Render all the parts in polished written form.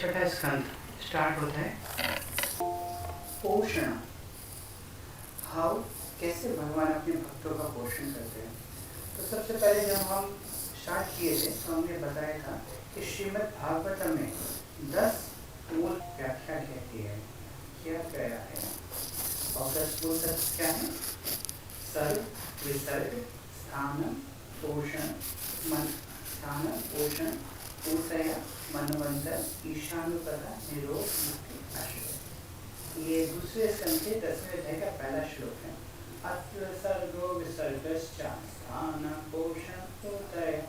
छठा स्कंद स्टार्ट होता है पोषण। हाउ, कैसे भगवान अपने भक्तों का पोषण करते हैं। तो सबसे पहले जब हम स्टार्ट किए थे तो हमने बताया था कि श्रीमद् भागवतम में 10 मूल व्याख्या कहती है, क्या गया है। और 10 मूल तत्व क्या है? सर्ग, विसर्ग, स्थान, पोषण, मन, स्थान, पोषण, पूषय, मनवंतर, ईशानुपदा, निरोध, मुक्ति, आश्रय। ये दूसरे स्कंद के 10वें अध्याय का पहला श्लोक है। अत्र सर्गो विसर्गश्च स्थान, पोषण, पूषय,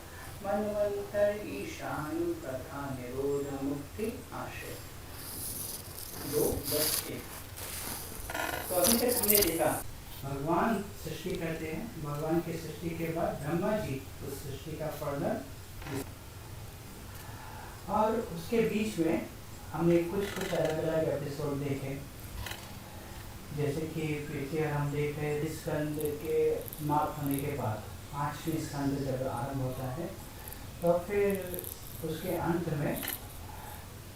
मनवंतर, ईशानुपदा, निरोध, मुक्ति, आश्रय। 2 10 1। तो अभी तक हमने देखा भगवान सृष्टि करते हैं, भगवान की सृष्टि के बाद ब्रह्मा जी उस सृष्टि का वर्णन, और उसके बीच में हमने कुछ अलग अलग एपिसोड देखे। जैसे कि पीछे हम देख रहे हैं स्कंद के समाप्त होने के बाद 8वें स्कंद जब आरंभ होता है तो फिर उसके अंत में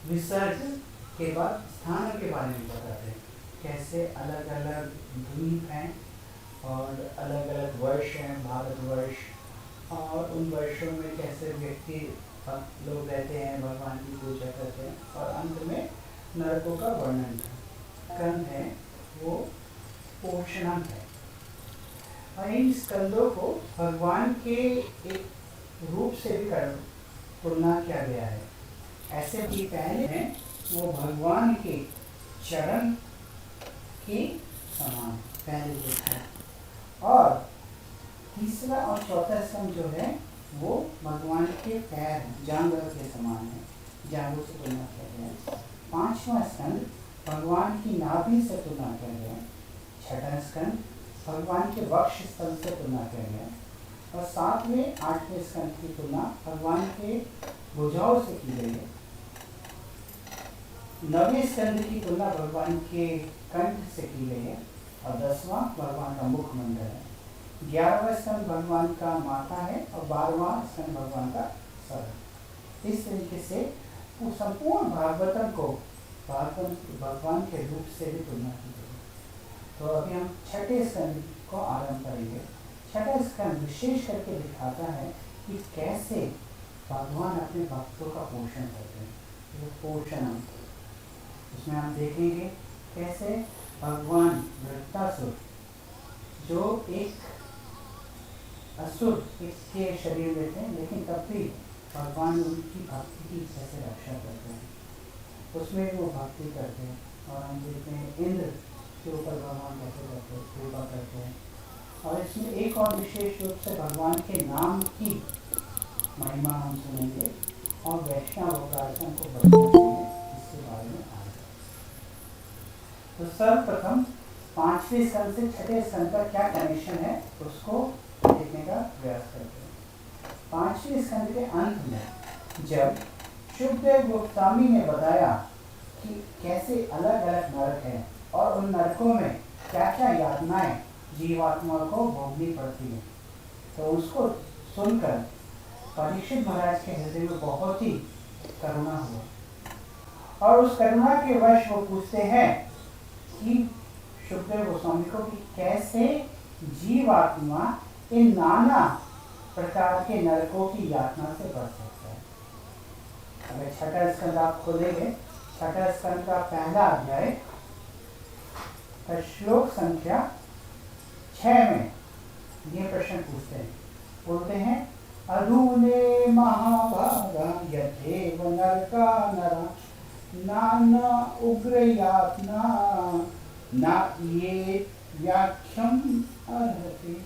विसर्ग के बाद स्थान के बारे में बताते हैं, कैसे अलग अलग द्वीप हैं और अलग अलग वर्ष हैं, भारतवर्ष, और उन वर्षों में कैसे व्यक्ति लोग रहते हैं, भगवान की पूजा करते हैं, और अंत में नरकों का वर्णन है। स्कंद है वो पोषण है, और इन स्कंदों को भगवान के एक रूप से भी तुलना किया गया है। ऐसे भी पहले हैं वो भगवान के चरण के समान पहले देखा है, और तीसरा और चौथा स्कंद जो है वो भगवान के पैर जानवरों के समान है, जानवरों से तुलना किया गया है। 5वां स्कंद भगवान की नाभि से तुलना किया गया है। 6ठा स्कंद भगवान के वक्ष स्थल से तुलना किया गया है, और 7वें 8वें स्कंद की तुलना भगवान के भुजाओं से की गई है। 9वें स्कंद की तुलना भगवान के कंठ से की गई है, और 10वां भगवान का मुखमंडल है। 11वां स्कंद भगवान का माथा है, और 12वां स्कंद भगवान का सर। इस तरीके से संपूर्ण भागवतम को भगवान के रूप से भी तुलना की गई। तो अभी हम 6ठे स्कंद को आरंभ करेंगे। 6ठा स्कंद विशेष करके दिखाता है कि कैसे भगवान अपने भक्तों का पोषण करते हैं। तो पोषण उसमें हम देखेंगे कैसे भगवान वृत्तासुर, जो एक असुर इसके शरीर में थे, लेकिन तब भी भगवान उनकी भक्ति की कैसे रक्षा करते हैं, उसमें भी वो भक्ति करते हैं। और हम देखते हैं इंद्र के ऊपर भगवान कैसे करते हैं, कृपा करते हैं। और इसमें एक और विशेष रूप से भगवान के नाम की महिमा हम सुनेंगे, और वैष्णव उपासना को बढ़ाएंगे, इसके बारे में आगे। तो सर्वप्रथम 5वें स्कंद से 6ठे स्कंद का क्या कनेक्शन है उसको देखने का प्रयास करते हैं। 5वें स्कंद के अंत में जब शुभदेव गोस्वामी ने बताया कि कैसे अलग अलग नरक हैं, और उन नरकों में क्या क्या यातनाएं जीवात्मा को भोगनी पड़ती है, तो उसको सुनकर परीक्षित महाराज के हृदय में बहुत ही करुणा हुआ, और उस करुणा के वश वो पूछते हैं कि शुभदेव गोस्वामी को कि कैसे जीवात्मा इन नाना प्रकार के नरकों की यातना से बच सकता है। अगर 6ठा स्कंद आप खोलेंगे, 6ठा स्कंद का पहला अध्याय का श्लोक संख्या 6 में ये प्रश्न पूछते हैं, बोलते हैं अधूने महाभागा यथेव नरका नरा नाना उग्र यातना ना ये व्याख्यम अर्हति।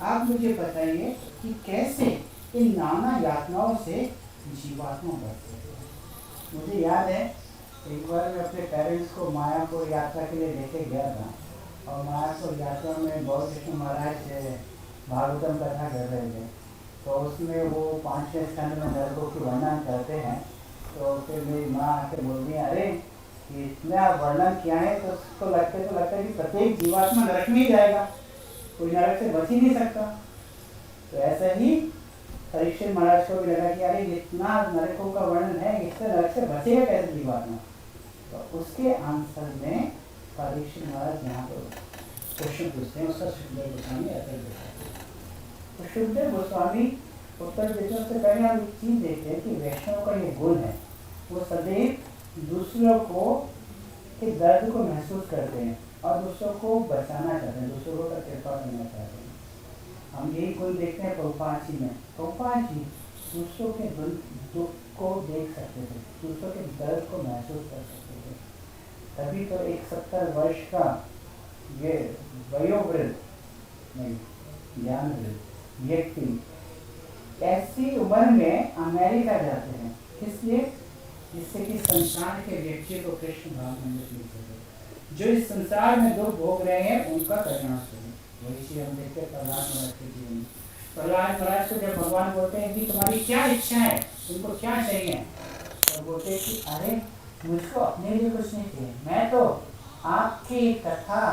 आप मुझे बताइए कि कैसे इन नाना यातनाओं से जीवात्मा बच सकते हैं। मुझे याद है एक बार मैं अपने पेरेंट्स को मायापुर यात्रा के लिए लेके गया था, और मायापुर यात्रा में गौर कृष्ण महाराज भागवतम कथा कर रहे थे। तो उसमें वो 5वें स्कंद में नरकों की वर्णन करते हैं। तो फिर मेरी माँ आके बोलती है, अरे इतना वर्णन किया है तो उसको लगता है कि प्रत्येक जीवात्मा नरक में ही जाएगा, कोई नरक से बच ही नहीं सकता। तो ऐसा ही परीक्षित महाराज को भी लगा कि अरे इतना नरकों का वर्णन है, इससे नरक से बचेगा कैसे जीवात्मा। तो उसके आंसर में परीक्षित महाराज यहाँ पर क्वेश्चन पूछते हैं, उसका सुखदेव गोस्वामी उत्तर देते हैं। तो सुखदेव गोस्वामी उत्तर देते हैं, उससे पहले हम एक चीज देखते हैं कि वैष्णव का ये गुण है, वो सदैव दूसरों को के दर्द को महसूस करते हैं और दूसरों को बचाना चाहते हैं, दूसरों का कृपा करना चाहते हैं। हम यही गुण देखते हैं प्रभुपाद जी में। प्रभुपाद जी दूसरों के दुख को देख सकते थे, दूसरों के दर्द को महसूस कर सकते थे, तभी तो एक 70 वर्ष का ये वयोवृद्ध नहीं ज्ञान वृद्ध व्यक्ति ऐसी उम्र में अमेरिका जाते हैं, इसलिए जिससे कि संसार के व्यक्ति को कृष्ण भाव में मिल सके, जो इस संसार में दुख भोग रहे हैं उनका कल्याण हो। वही चीज हम देखते हैं प्रहलाद महाराज के जीवन में। प्रहलाद महाराज को जब भगवान बोलते हैं कि तुम्हारी क्या इच्छा है, तुमको क्या चाहिए, तो बोलते हैं कि अरे मुझको अपने लिए कुछ नहीं चाहिए, मैं तो आपकी कथा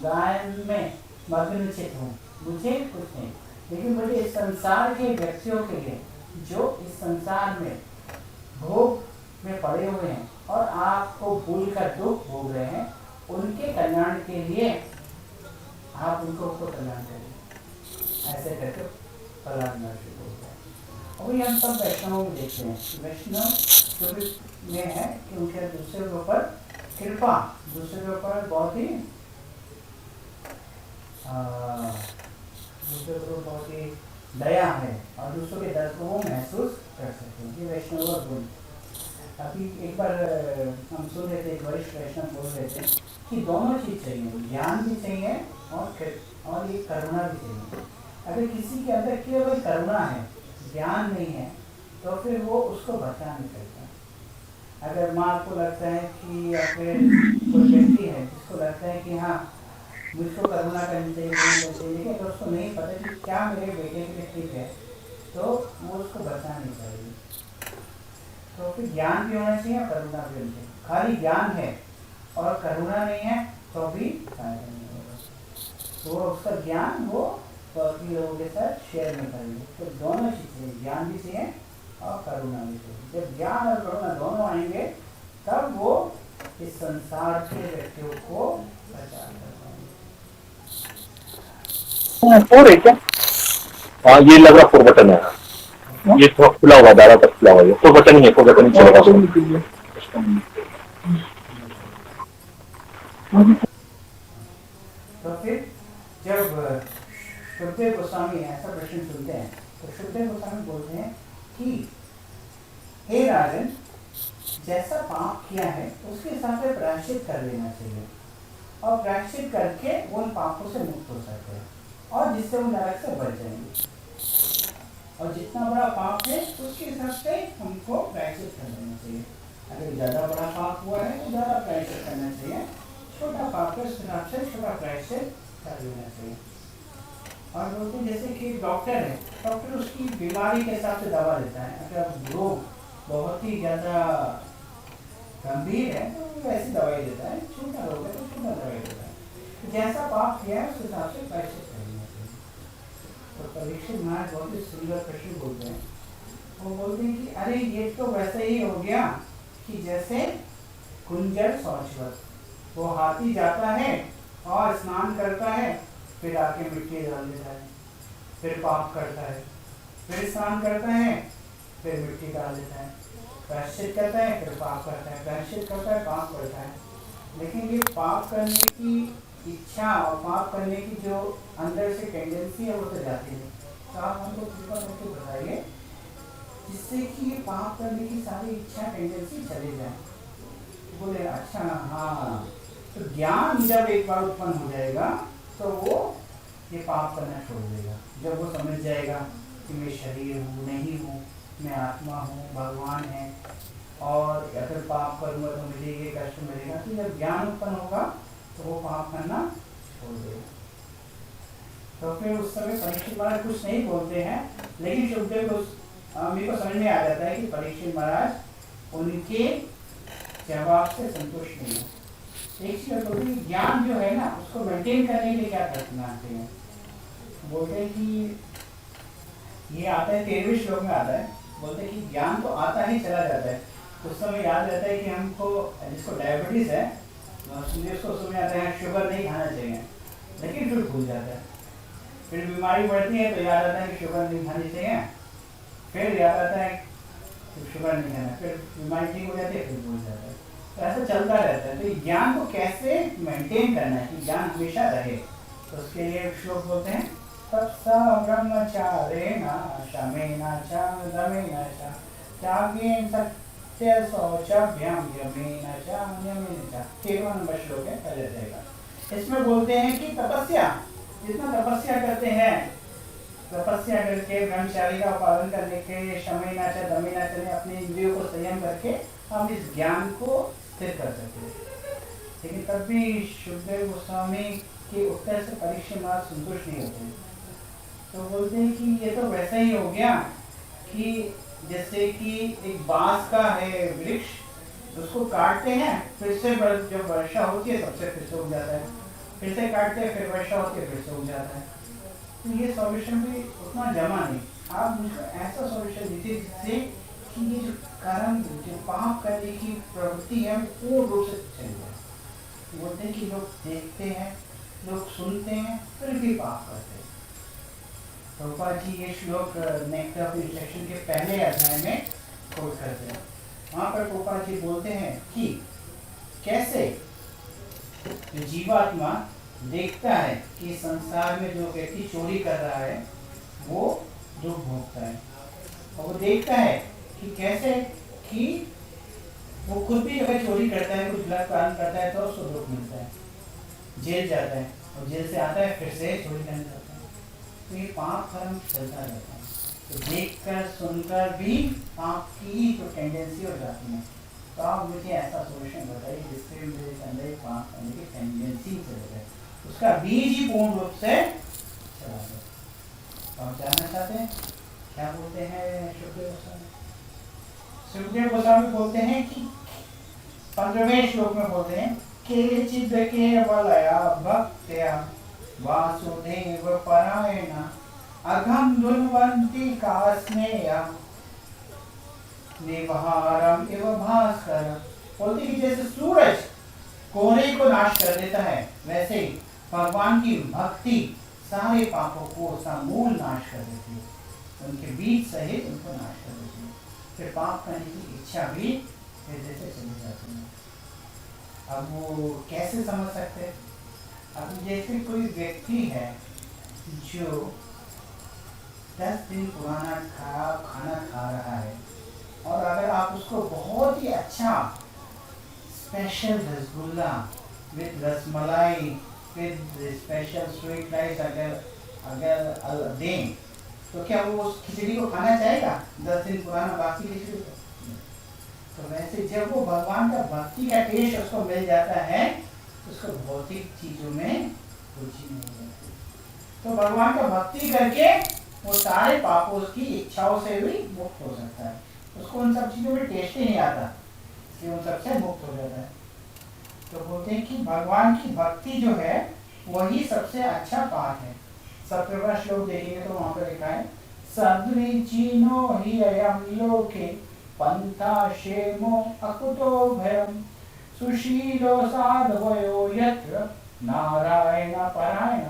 गायन में मग्न चित हूँ, मुझे कुछ नहीं, लेकिन मुझे इस संसार के व्यक्तियों के लिए जो इस संसार में भोग में पड़े हुए हैं और आपको भूल कर दुख भोग रहे हैं, उनके कल्याण के लिए आप उनको कल्याण करें, ऐसे करके प्रहलाद महर्षि बोलते हैं। और ये हम सब वैष्णवों में देखते हैं, वैष्णव जो भी में है कि उनके दूसरे के ऊपर कृपा, दूसरे के ऊपर बहुत ही दूसरे को बहुत ही दया है और दूसरों के दर्द को वो महसूस कर सकते हैं। ये वैष्णव का गुण। अभी एक बार हम सुन रहे थे, एक वरिष्ठ वैष्णव बोल रहे थे कि दोनों चीज चाहिए, ज्ञान भी चाहिए और ये करुणा भी चाहिए। अगर किसी के अंदर केवल करुणा है, ज्ञान नहीं है, तो फिर वो उसको बचा नहीं सकता। अगर माँ को लगता है कि या फिर कोई व्यक्ति है जिसको लगता है कि हाँ मुझको करुणा करनी चाहिए, लेकिन अगर उसको नहीं पता कि क्या मेरे बेटे के लिए ठीक है, तो वो उसको बचा नहीं चाहिए। तो फिर ज्ञान भी होना चाहिए और करुणा भी होनी चाहिए। खाली ज्ञान है और करुणा नहीं है तो भी फायदा नहीं होगा। तो उसका ज्ञान वो बाकी लोगों के साथ शेयर नहीं करेंगे। तो दोनों चीजें, ज्ञान भी चाहिए और करुणा भी चाहिए। जब ज्ञान और करुणा दोनों आएंगे तब वो इस संसार के व्यक्तियों को बचा कर पाएंगे। क्या? हाँ, ये लग रहा 4 बटन है। ये थोड़ा खुला हुआ, ज्यादातर खुला हुआ है। 4 बटन ही है, 4 बटन ही चलेगा। तो फिर जब सुखदेव गोस्वामी ऐसा प्रश्न सुनते हैं तो सुखदेव गोस्वामी बोलते हैं कि हे राजन, जैसा पाप किया है उसके हिसाब से प्रायश्चित कर लेना चाहिए और प्रायश्चित करके वो उन पापों से मुक्त हो सकते हैं और जिससे वो नरक से बच जाएंगे। और जितना बड़ा पाप है उसके हिसाब से हमको प्रायश्चित कर लेना चाहिए। अगर ज़्यादा बड़ा पाप हुआ है तो ज़्यादा प्रायश्चित करना चाहिए, छोटा पाप है उस हिसाब से छोटा प्रायश्चित कर लेना चाहिए। और बोलते जैसे कि डॉक्टर है, डॉक्टर उसकी बीमारी के हिसाब से दवा देता है। अगर रोग बहुत ही ज़्यादा गंभीर है तो वैसी दवाई देता है, छोटा रोग है तो छोटा दवाई देता है। तो जैसा पाप किया है उस हिसाब से प्रायश्चित कर लेना चाहिए। तो परीक्षित महाराज बहुत ही सुंदर प्रश्न बोलते हैं। वो बोलते हैं कि अरे ये तो वैसे ही हो गया कि जैसे कुंजर शौचवत, वो हाथी जाता है और स्नान करता है, फिर आके मिट्टी डाल देता है, फिर पाप करता है, फिर स्नान करता है, फिर मिट्टी डाल देता है, प्रायश्चित करता है, फिर पाप करता है, प्रायश्चित करता है, पाप करता है। लेकिन ये पाप करने की इच्छा और पाप करने की जो अंदर से टेंडेंसी है वो तो जाती है। तो आप हमको कृपा करके बताइए जिससे कि ये पाप करने की सारी इच्छा टेंडेंसी चली जाए। बोले अच्छा हाँ, तो ज्ञान जब एक बार उत्पन्न हो जाएगा तो वो ये पाप करना छोड़ देगा। जब वो समझ जाएगा कि मैं शरीर हूँ, नहीं हूँ, मैं आत्मा हूँ, भगवान है, और अगर पाप करूँगा तो मुझे ये कष्ट मिलेगा, तो जब ज्ञान उत्पन्न होगा तो वो पाप करना छोड़ देगा। तो फिर उस समय परीक्षित महाराज कुछ नहीं बोलते हैं, लेकिन सुखदेव को मेरे को समझ में आ जाता है कि परीक्षित महाराज उनके जवाब से संतुष्ट नहीं है। एक चीज बोलते हैं ज्ञान जो है ना उसको मेंटेन करने के लिए क्या करना चाहिए। बोलते हैं कि ये आता है 13वें श्लोक में आता है, बोलते हैं कि ज्ञान तो आता ही चला जाता है। उस समय याद रहता है कि हमको जिसको डायबिटीज है उसको समय आता है शुगर नहीं खाना चाहिए, लेकिन फिर भूल जाता है। फिर बीमारी बढ़ती है तो याद आता है कि शुगर नहीं खानी चाहिए, फिर याद आता है कि शुगर नहीं खाना, फिर बीमारी ठीक हो जाती है, फिर भूल जाता है। तो ऐसा चलता रहता है। तो ज्ञान को कैसे मेंटेन करना है कि ज्ञान हमेशा रहे, तो उसके लिए श्लोक बोलते हैं तपसा ब्रह्मचारेण शमेन च दमेन च त्यागेन सत्य शौचाभ्याम यमेन च नियमेन च। 13वां नंबर श्लोक है, पहले रहेगा। इसमें बोलते हैं कि तपस्या, जितना तपस्या करते हैं, तपस्या करके ब्रह्मचारी का पालन करने के शमेन च दमेन च अपने इंद्रियों को संयम करके हम इस ज्ञान को स्थिर कर सकते हैं। लेकिन तब भी शुकदेव गोस्वामी के उत्तर से परीक्षित महाराज संतुष्ट नहीं होते, तो बोलते हैं कि ये तो वैसा ही हो गया कि जैसे कि एक बांस का है वृक्ष, उसको काटते हैं, फिर से जब वर्षा होती है सबसे फिर से उग जाता है, फिर से काटते हैं, फिर वर्षा होती है, फिर से उग जाता है। तो ये सॉल्यूशन भी उतना जमा नहीं। आप मुझको ऐसा सॉल्यूशन दीजिए जिससे कि ये जो कर्म, जो पाप करने की प्रवृत्ति है पूर्ण रूप से चल जाए। बोलते हैं कि लोग देखते हैं, लोग सुनते हैं, फिर भी पाप करते हैं। प्रभुपाद जी ये श्लोक नेक्स्ट ऑफ इंस्ट्रक्शन के पहले अध्याय में कोट करते हैं। वहाँ पर प्रभुपाद जी बोलते हैं कि कैसे जो जीवात्मा देखता है कि संसार में जो व्यक्ति चोरी कर रहा है वो दुख भोगता है, और वो देखता है कि कैसे कि वो खुद भी अगर चोरी करता है, कुछ गलत काम करता है तो उसको दुख मिलता है, जेल जाता है, और जेल से आता है फिर से चोरी करने लगता है। तो ये पाप कर्म चलता रहता है। तो देखकर सुनकर भी पाप की तो टेंडेंसी हो जाती है। तो आप मुझे ऐसा सोल्यूशन बताइए जिससे मेरे अंदर पाप करने की टेंडेंसी चले जाए, उसका बीज ही पूर्ण रूप से चला जाए। तो आप जानना चाहते हैं क्या बोलते हैं शुकदेव गोस्वामी? शुकदेव गोस्वामी बोलते हैं कि 15वें श्लोक में बोलते हैं केचिद केवलया भक्त्या वासुदेव परायण अघम दुर्वंती कास्नेया निवहारम एव भास्कर। बोलते कि जैसे सूरज कोहरे को नाश कर देता है, वैसे ही भगवान की भक्ति सारे पापों को समूल नाश कर देती है, उनके बीज सहित उनको नाश कर देती है। फिर पाप करने की इच्छा भी हृदय से चली जाती है। अब वो कैसे समझ सकते हैं? अब जैसे कोई व्यक्ति है जो 10 दिन पुराना खाना खा रहा है, और अगर आप उसको बहुत ही अच्छा special rasgulla with rasmalai with special sweet rice अगर दें, तो क्या वो उस खिचड़ी को खाना चाहेगा? 10 दिन पुराना बासी खिचड़ी को? तो वैसे जब वो भगवान का भक्ति का टेस्ट उसको मिल जाता है, उसको भौतिक चीजों में रुचि नहीं होती। तो भगवान का भक्ति करके वो सारे पापों की इच्छाओं से भी मुक्त हो सकता है, उसको उन सब चीजों में टेस्ट ही नहीं आता, कि उन सबसे मुक्त हो जाता है। तो बोलते हैं कि भगवान की भक्ति जो है वही सबसे अच्छा पाठ है। 17वां श्लोक देखेंगे तो वहां पर लिखा है सद्विचीनो हि अयं लोके पंथा क्षेमो अकुतो भयम् सुशीलो साधवयो यत्र नारायण परायण।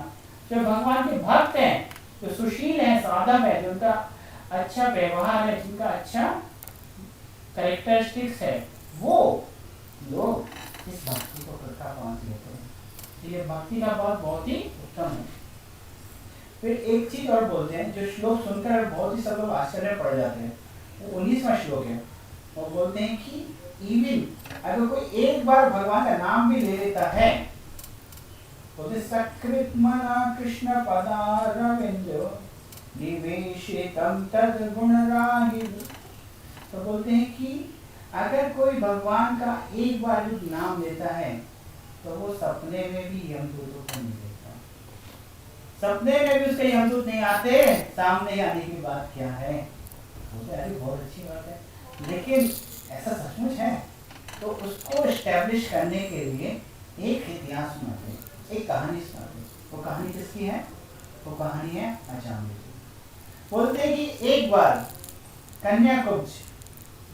जो भगवान के भक्त हैं, जो सुशील हैं, साधव है, जिनका अच्छा व्यवहार है, जिनका अच्छा कैरेक्टरिस्टिक्स है, वो लोग इस भक्ति को कृपा पहुंच लेते हैं। ये भक्ति का बात बहुत ही उत्तम है। फिर एक चीज और बोलते हैं जो श्लोक सुनकर बहुत ही सब लोग आश्चर्य पड़ जाते हैं, वो 19वां श्लोक है। वो बोलते हैं कि इवन अगर कोई एक बार भगवान का नाम भी ले लेता है, बोलते सकृत मना कृष्ण पदारविंदो निवेशितम तद गुणराहिः। तो बोलते हैं कि अगर कोई भगवान का एक बार भी नाम लेता है तो वो सपने में भी यमदूतों को नहीं देखता, सपने में भी उसके यमदूत नहीं आते, सामने आने की बात क्या है? बहुत अच्छी बात है, लेकिन ऐसा सचमुच है? तो उसको एस्टेब्लिश करने के लिए एक इतिहास सुनाते हैं, एक कहानी सुनाते हैं। वो कहानी किसकी है? वो कहानी है अजामिल की। बोलते हैं कि एक बार कन्याकुब्ज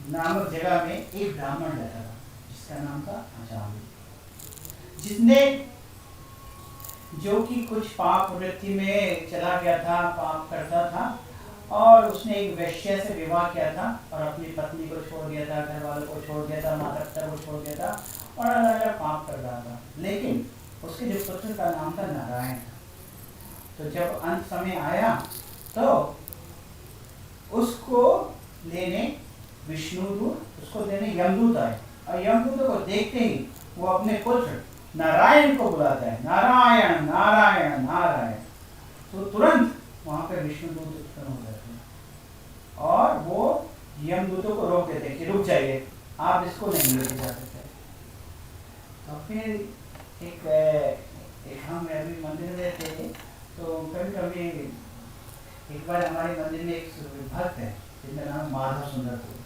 नामक जगह में एक ब्राह्मण रहता था जिसका नाम था अजामिल, जिसने जो कि कुछ पाप वृत्ति में चला गया था, पाप करता था, और उसने एक वैश्य से विवाह किया था और अपनी पत्नी को छोड़ दिया था, घर वालों को छोड़ दिया था, माता पिता को छोड़ दिया था और अलग अलग पाप कर रहा था। लेकिन उसके जो पुत्र का नाम था नारायण। तो जब अंत समय आया तो उसको लेने विष्णुदूत, उसको लेने यमदूत आए, और यमदूत को देखते ही वो अपने पुत्र नारायण को बुलाता है, नारायण नारायण नारायण। तो तुरंत वहां पर विष्णुदूत उत्पन्न हो जाते हैं और वो यमदूतों को रोक देते हैं कि रुक जाइए, आप इसको नहीं लेके जा सकते। तो फिर एक हम अभी मंदिर में थे, तो कभी कभी एक बार हमारे मंदिर में एक भक्त है जिनका नाम माधव सुंदरपुर।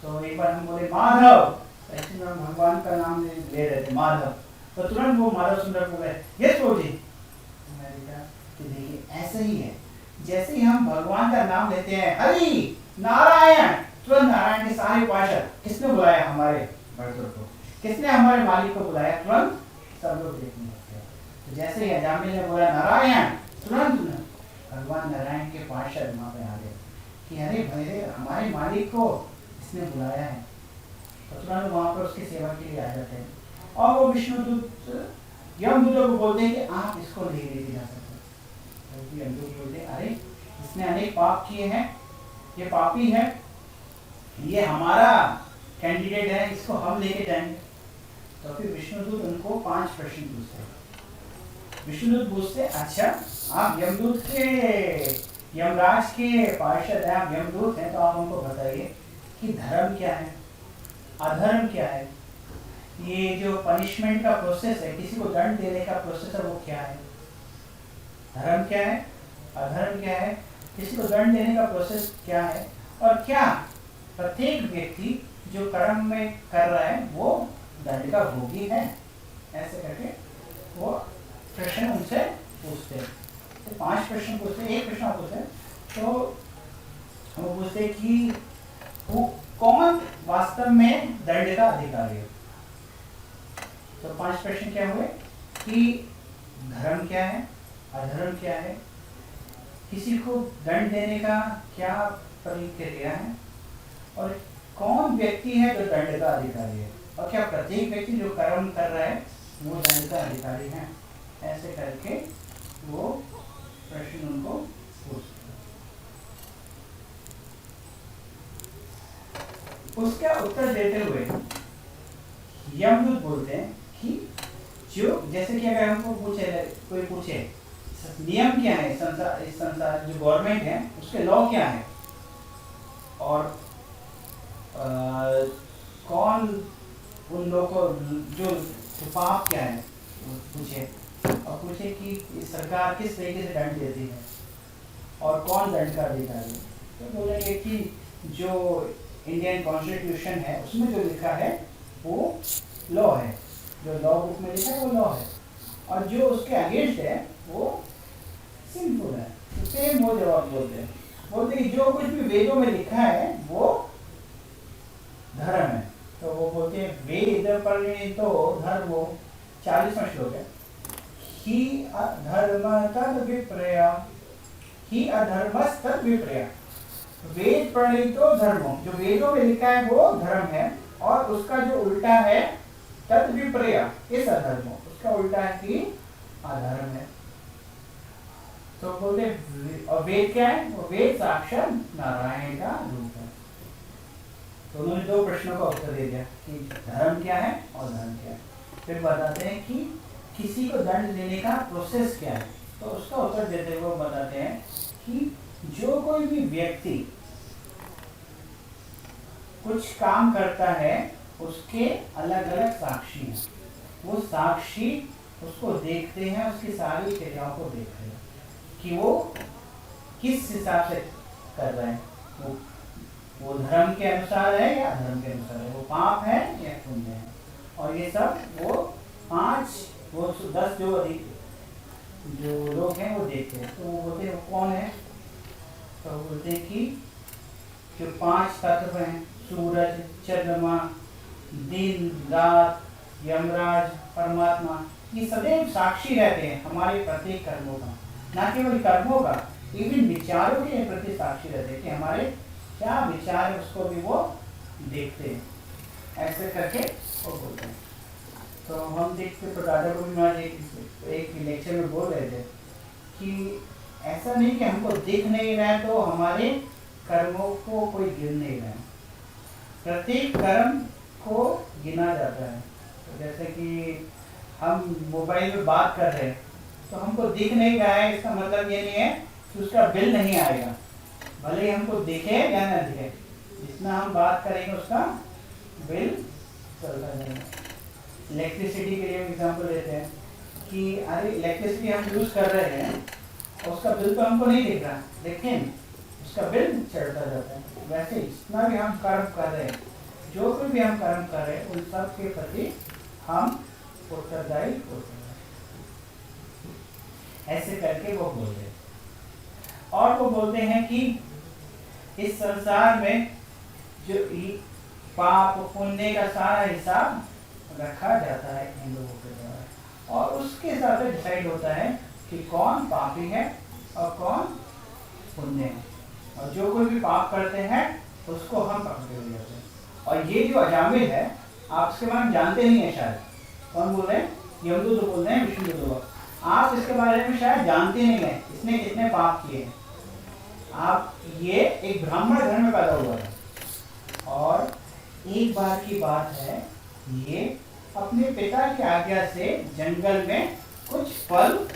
तो एक बार हम बोले माधव, ऐसे में भगवान का नाम ले रहे थे माधव, तो तुरंत वो माधव सुंदरपुर है, यस प्रभु जी। मैंने कहा कि देखिए ऐसा ही है, जैसे ही हम भगवान का नाम लेते हैं हरि नारायण, तुरंत नारायण के सारे पार्षद, किसने बुलाया हमारे भक्तों को, किसने हमारे मालिक को बुलाया, तुरंत सब लोग देखने लगते हैं। तो जैसे ही अजामिल ने बोला नारायण, तुरंत भगवान नारायण के पार्षद वहां पे आ गए कि अरे भैरे हमारे मालिक को इसने बुलाया है। तो तुरंत वहां पर उसकी सेवा के लिए आ जाते हैं और वो विष्णुदूत यमदूतों को बोलते हैं कि आप इसको नहीं लेके जा सकते। तो यमदूत बोलते हैं अरे इसने अनेक पाप किए हैं, ये पापी है, ये हमारा कैंडिडेट है, इसको हम लेके जाएंगे। तो फिर विष्णुदूत उनको 5 प्रश्न पूछते हैं। विष्णुदूत पूछते अच्छा आप यमदूत के, यमराज के पार्षद हैं, आप यमदूत हैं, तो आप हमको बताइए कि धर्म क्या है, अधर्म क्या है, ये जो पनिशमेंट का प्रोसेस है, किसी को दंड देने का प्रोसेस है, वो क्या है, धर्म क्या है, अधर्म क्या है, किसी को दंड देने का प्रोसेस क्या है, और क्या प्रत्येक व्यक्ति जो कर्म में कर रहा है वो दंड का भोगी है। ऐसे करके वो प्रश्न उनसे पूछते हैं। तो 5 प्रश्न पूछते हैं, एक प्रश्न पूछते हैं तो वो पूछते हैं कि वो कौन वास्तव में दंड का अधिकारी है। तो 5 प्रश्न क्या हुए कि धर्म क्या है, अधर्म क्या है, किसी को दंड देने का क्या प्रक्रिया है, और कौन व्यक्ति है जो दंड का अधिकारी है, और क्या प्रत्येक व्यक्ति जो कर्म कर रहा है वो दंड का अधिकारी है। ऐसे करके वो प्रश्न उनको पूछते हैं। उसका उत्तर देते हुए यमदूत बोलते हैं कि जो जैसे कि अगर हमको पूछे, कोई पूछे नियम क्या है इस संसार जो गवर्नमेंट है उसके लॉ क्या है, और कौन उन लोगों को जो पाप क्या है पूछे, और पूछे कि सरकार किस तरीके से दंड देती है और कौन दंड का अधिकारी है। तो बोलेंगे कि जो इंडियन कॉन्स्टिट्यूशन है उसमें जो लिखा है वो लॉ है, जो लॉ बुक में लिखा है वो लॉ है, और जो उसके अगेंस्ट है वो सिंपल है। तो सेम वो जवाब बोलते हैं, बोलते हैं जो कुछ भी वेदों में लिखा है वो धर्म है। तो वो बोलते हैं वेद परिणीतो धर्मो, 40वां श्लोक है, ही अधर्म तद विप्रया, ही अधर्मस् तद विप्रया, वेद प्रणीतो धर्मो, जो वेदों में लिखा है वो धर्म है, और उसका जो उल्टा है तद विप्रया, इस अधर्मो, उसका उल्टा है कि अधर्म है। तो बोलते और वेद क्या है, वो वेद साक्षात नारायण का रूप है। तो उन्होंने 2 प्रश्नों का उत्तर दे दिया कि धर्म क्या है और धर्म क्या है। फिर बताते हैं कि किसी को दंड देने का प्रोसेस क्या है। तो उसका उत्तर देते हुए बताते हैं कि जो कोई भी व्यक्ति कुछ काम करता है उसके अलग अलग साक्षी हैं, वो साक्षी उसको देखते हैं, उसकी सारी क्रियाओं को देख रहे हैं कि वो किस हिसाब से कर रहे हैं, वो धर्म के अनुसार है या अधर्म के अनुसार है, वो पाप है या पुण्य है। और ये सब वो 10 जो लोग हैं वो देखते हैं। तो वो बोलते हैं कौन है, तो बोलते हैं कि जो 5 तत्व हैं, सूरज, चंद्रमा, दिन, रात, यमराज, परमात्मा, ये सदैव साक्षी रहते हैं हमारे प्रत्येक कर्मों का, ना केवल कर्मों का, इवन विचारों के प्रति साक्षी रहते हैं कि हमारे क्या विचार है उसको भी वो देखते हैं। ऐसे करके वो बोलते हैं। तो हम देखते तो दादा को भी महाराज एक लेक्चर में बोल रहे थे कि ऐसा नहीं कि हमको दिख नहीं रहा है तो हमारे कर्मों को कोई गिन नहीं रहा है, प्रत्येक कर्म को गिना जाता है। तो जैसे कि हम मोबाइल में बात कर रहे हैं तो हमको दिख नहीं रहा है, इसका मतलब ये नहीं है कि उसका बिल नहीं आएगा, भले ही हमको दिखे या ना दिखे, जितना हम बात करेंगे उसका बिल चलता जाएगा। इलेक्ट्रिसिटी के लिए एग्जांपल लेते हैं कि अरे इलेक्ट्रिसिटी हम यूज़ कर रहे हैं और उसका बिल तो हमको नहीं दिख रहा, लेकिन उसका बिल चढ़ता जाता है। वैसे जितना भी हम कर्म कर रहे हैं, जो कोई भी हम कर्म कर रहे हैं, उन सब के प्रति हम उत्तरदायी होते हैं। ऐसे करके वो बोलते हैं। और वो बोलते हैं कि इस संसार में जो पाप पुण्य का सारा हिसाब रखा जाता है इन लोगों के द्वारा, और उसके हिसाब से डिसाइड होता है कि कौन पापी है और कौन पुण्य है। और जो कोई भी पाप करते हैं उसको हम पकड़े हुए जाते हैं। और ये जो अजामिल है, आप इसके बारे में जानते नहीं है शायद, कौन बोल रहे हैं? यमदूत बोल रहे हैं, विष्णुदूत। आप इसके बारे में शायद जानते नहीं है इसने कितने पाप किए हैं। आप ये एक ब्राह्मण घर में पैदा हुआ था और एक बार की बात है, ये अपने पिता की आज्ञा से जंगल में कुछ फल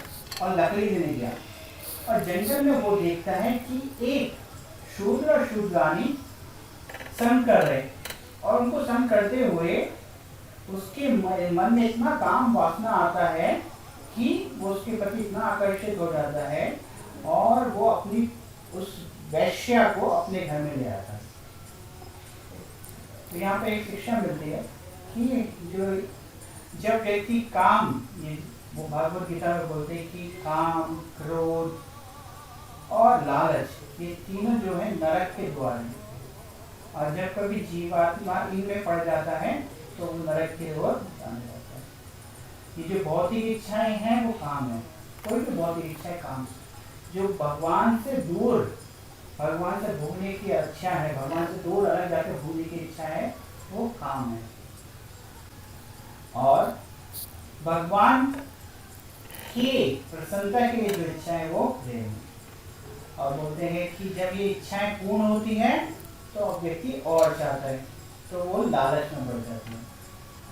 और लकड़ी लेने गया, और जंगल में वो देखता है कि एक शूद्र और शूद्रानी संग कर रहे, और उनको संग करते हुए उसके मन में इतना काम वासना आता है कि वो उसके प्रति इतना आकर्षित हो जाता है और वो अपनी उस वैश्या को अपने घर में ले आता है। तो यहाँ पे एक शिक्षा मिलती है कि जो जब व्यक्ति काम, ये वो भागवत गीता में बोलते हैं कि काम, क्रोध और लालच, ये तीनों जो है नरक के द्वार हैं, और जब कभी जीवात्मा इनमें पड़ जाता है तो वो नरक की ओर जाने जाता है। ये जो भौतिक इच्छाएं हैं वो काम है, कोई भी भौतिक इच्छा है काम। जो भगवान से दूर, भगवान से भूलने की इच्छा है, भगवान से दूर अलग जाकर भूलने की इच्छा है, वो काम है। और भगवान की प्रसन्नता के लिए जो इच्छा है वो प्रेम है। और बोलते हैं कि जब ये इच्छाएं पूर्ण होती हैं तो व्यक्ति और चाहता है, तो वो लालच में बढ़ जाती है,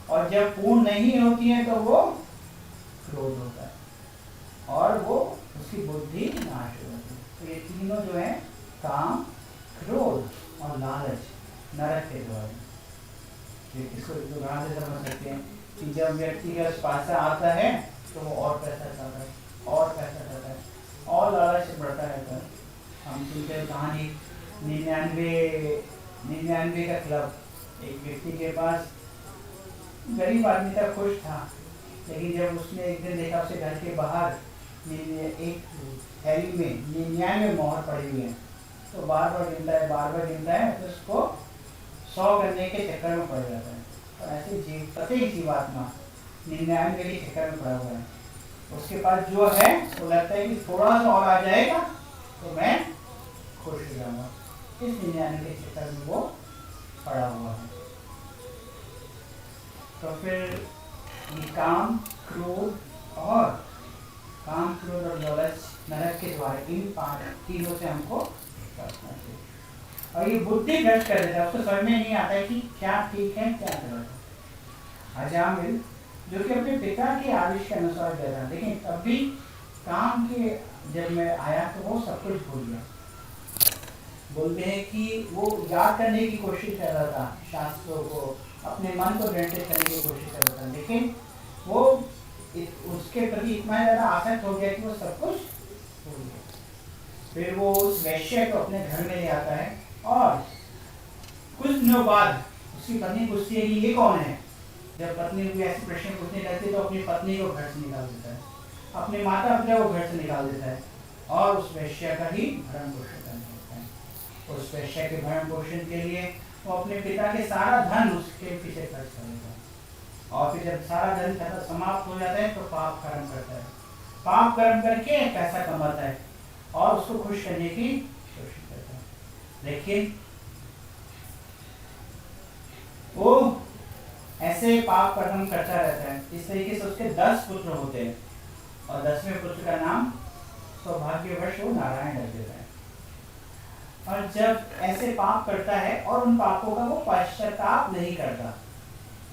और जब पूर्ण नहीं होती है तो वो क्रोध होता है और वो उसकी बुद्धि नाश हो जाती है। तो ये तीनों जो है काम, क्रोध और लालच नरक के द्वार। इसको उदाहरण से समझ सकते हैं कि जब व्यक्ति के पास पैसा आता है तो वो और पैसा चाहता है, और पैसा चाहता है, और लालच बढ़ता रहता है। हम सुनते हैं कहानी 99 का क्लब। एक व्यक्ति के पास, गरीब आदमी था, खुश था, लेकिन जब उसने एक दिन देखा उसके घर के बाहर एक थैली में 99 मोहर पड़ी हुई है, तो बार बार गिनता है, तो उसको 100 करने के चक्कर में पड़ जाता है। और ऐसे प्रत्येक जीवात्मा 99 के चक्कर में पड़ा हुआ है। उसके पास जो है वो लगता है कि थोड़ा सा और आ जाएगा तो मैं खुश हो जाऊंगा, इस 99 के चक्कर में वो पड़ा हुआ है। तो फिर काम, क्रोध और लालच नरक के द्वारा, इन तीनों से हमको बचना चाहिए। और ये बुद्धि भ्रष्ट कर देता है, उसको समझ में नहीं आता है कि क्या ठीक है क्या गलत है। अजामिल जो कि अपने पिता के आदेश के अनुसार दे रहा, लेकिन तब भी काम के जब मैं आया तो वो सब कुछ भूल गया। बोलते हैं कि वो याद करने की कोशिश कर रहा था शास्त्रों को, अपने मन को ग्रंथित करने की कोशिश कर रहा था, लेकिन वो उसके प्रति इतना ज़्यादा आसक्त हो गया कि वो सब कुछ भूल गया। फिर वो उस वैश्य को अपने घर में ले आता है, और कुछ दिनों बाद उसकी पत्नी पूछती है कि ये कौन है। जब पत्नी भी ऐसे प्रश्न पूछने लगती तो अपनी पत्नी को घर से निकाल देता है, अपने माता पिता को घर से निकाल देता है, और उस वैश्य का ही भरण पोषण करता है। उस वेश्या के भरण पोषण के लिए वो अपने पिता के सारा धन उसके पीछे खर्च करेगा। और फिर जब सारा धन खत्म समाप्त हो जाता है तो पाप कर्म करता है, पाप कर्म करके पैसा कमाता है और उसको खुश करने की कोशिश करता है। देखिए वो ऐसे पाप कर्म करता रहता है। इस तरीके से उसके 10 पुत्र होते हैं और 10वें पुत्र का नाम सौभाग्यवश वो नारायण रख देता है। और जब ऐसे पाप करता है और उन पापों का वो पश्चाताप नहीं करता,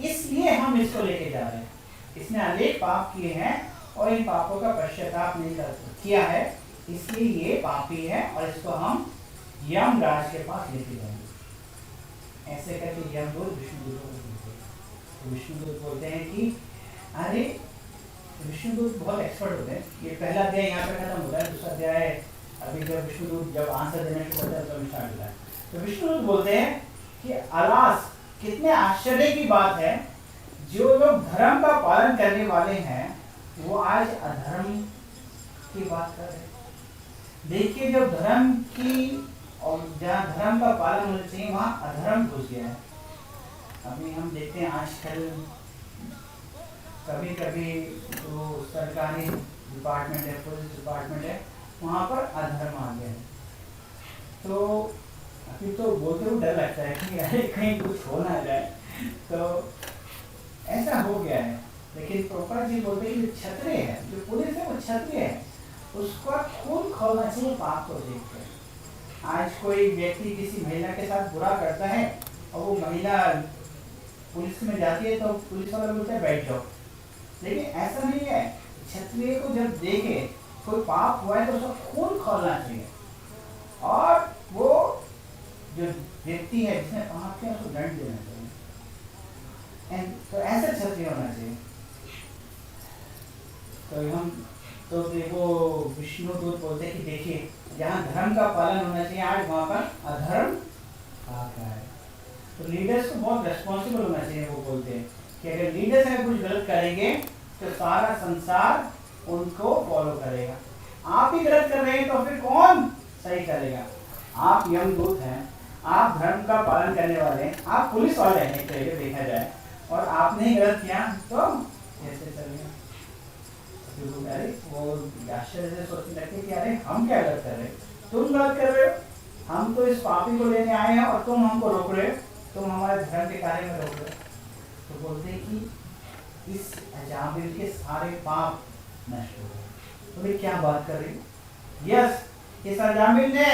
इसलिए हम इसको लेके जा रहे हैं। इसने अनेक पाप किए हैं और इन पापों का पश्चाताप नहीं किया है, इसलिए ये पापी है और इसको हम यमराज के पास लेके जाएंगे। ऐसे करके यमदूत विष्णुदूत को बोलते हैं। तो विष्णुदूत बोलते हैं कि अरे विष्णुदूत बहुत एक्सपर्ट होते हैं। ये पहला अध्याय यहाँ पे खत्म होता है, दूसरा अध्याय अभी जब विष्णुदूत जब आंसर देना शुरू करता है तब स्टार्ट होता है। तो विष्णुदूत बोलते हैं कि अलास कितने आश्चर्य की बात है, जो लोग धर्म का पालन करने वाले हैं वो आज अधर्म की बात कर रहे हैं। देखिए जब धर्म की और जहाँ धर्म का पालन होना चाहिए वहाँ अधर्म घुस गया है। अभी हम देखते हैं आजकल कभी कभी जो सरकारी डिपार्टमेंट है, पुलिस डिपार्टमेंट है, वहाँ पर अधर्म आ गया है। तो अभी तो बोलते हुए डर लगता है कि अरे कहीं कुछ हो ना जाए, तो ऐसा हो गया है। लेकिन प्रभुपाद जी बोलते हैं कि क्षत्रिय है, जो पुलिस है वो क्षत्रिय है, उसका खून खौलना चाहिए पाप को देखकर। आज कोई व्यक्ति किसी महिला के साथ बुरा करता है और वो महिला पुलिस में जाती है तो पुलिस वाले बोलते हैं बैठ जाओ, लेकिन ऐसा नहीं है। क्षत्रिय को जब देखे कोई पाप हुआ है तो उसका खून खौलना चाहिए और वो जो व्यक्ति है जिसने पाप किया उसको दंड देना चाहिए। तो ऐसा क्षत्रिय होना चाहिए। तो देखो विष्णुदूत बोलते हैं कि देखिए जहाँ धर्म का पालन होना चाहिए आज वहाँ पर अधर्म आ गया है। तो लीडर्स को बहुत रेस्पॉन्सिबल होना चाहिए। वो बोलते हैं कि अगर लीडर्स अगर कुछ गलत करेंगे तो सारा संसार उनको फॉलो करेगा। आप ही गलत कर रहे हैं तो फिर कौन सही करेगा? आप यमदूत हैं, आप धर्म का पालन करने वाले हैं, आप पुलिस वाले हैं एक तरीके देखा जाए, और आपने ही गलत किया तो कैसे चलेगा? अरे वो आश्चर्य से सोचने लगते कि अरे हम क्या गलत कर रहे हैं, तुम गलत कर रहे हो, हम तो इस पापी को लेने आए हैं और तुम हमको रोक रहे हो, तुम हमारे धर्म के कार्य में रोक रहे हो। तो बोलते हैं कि इस अजामिल के सारे पाप नष्ट हो गए। तो भाई क्या बात कर रही? यस, इस अजामिल ने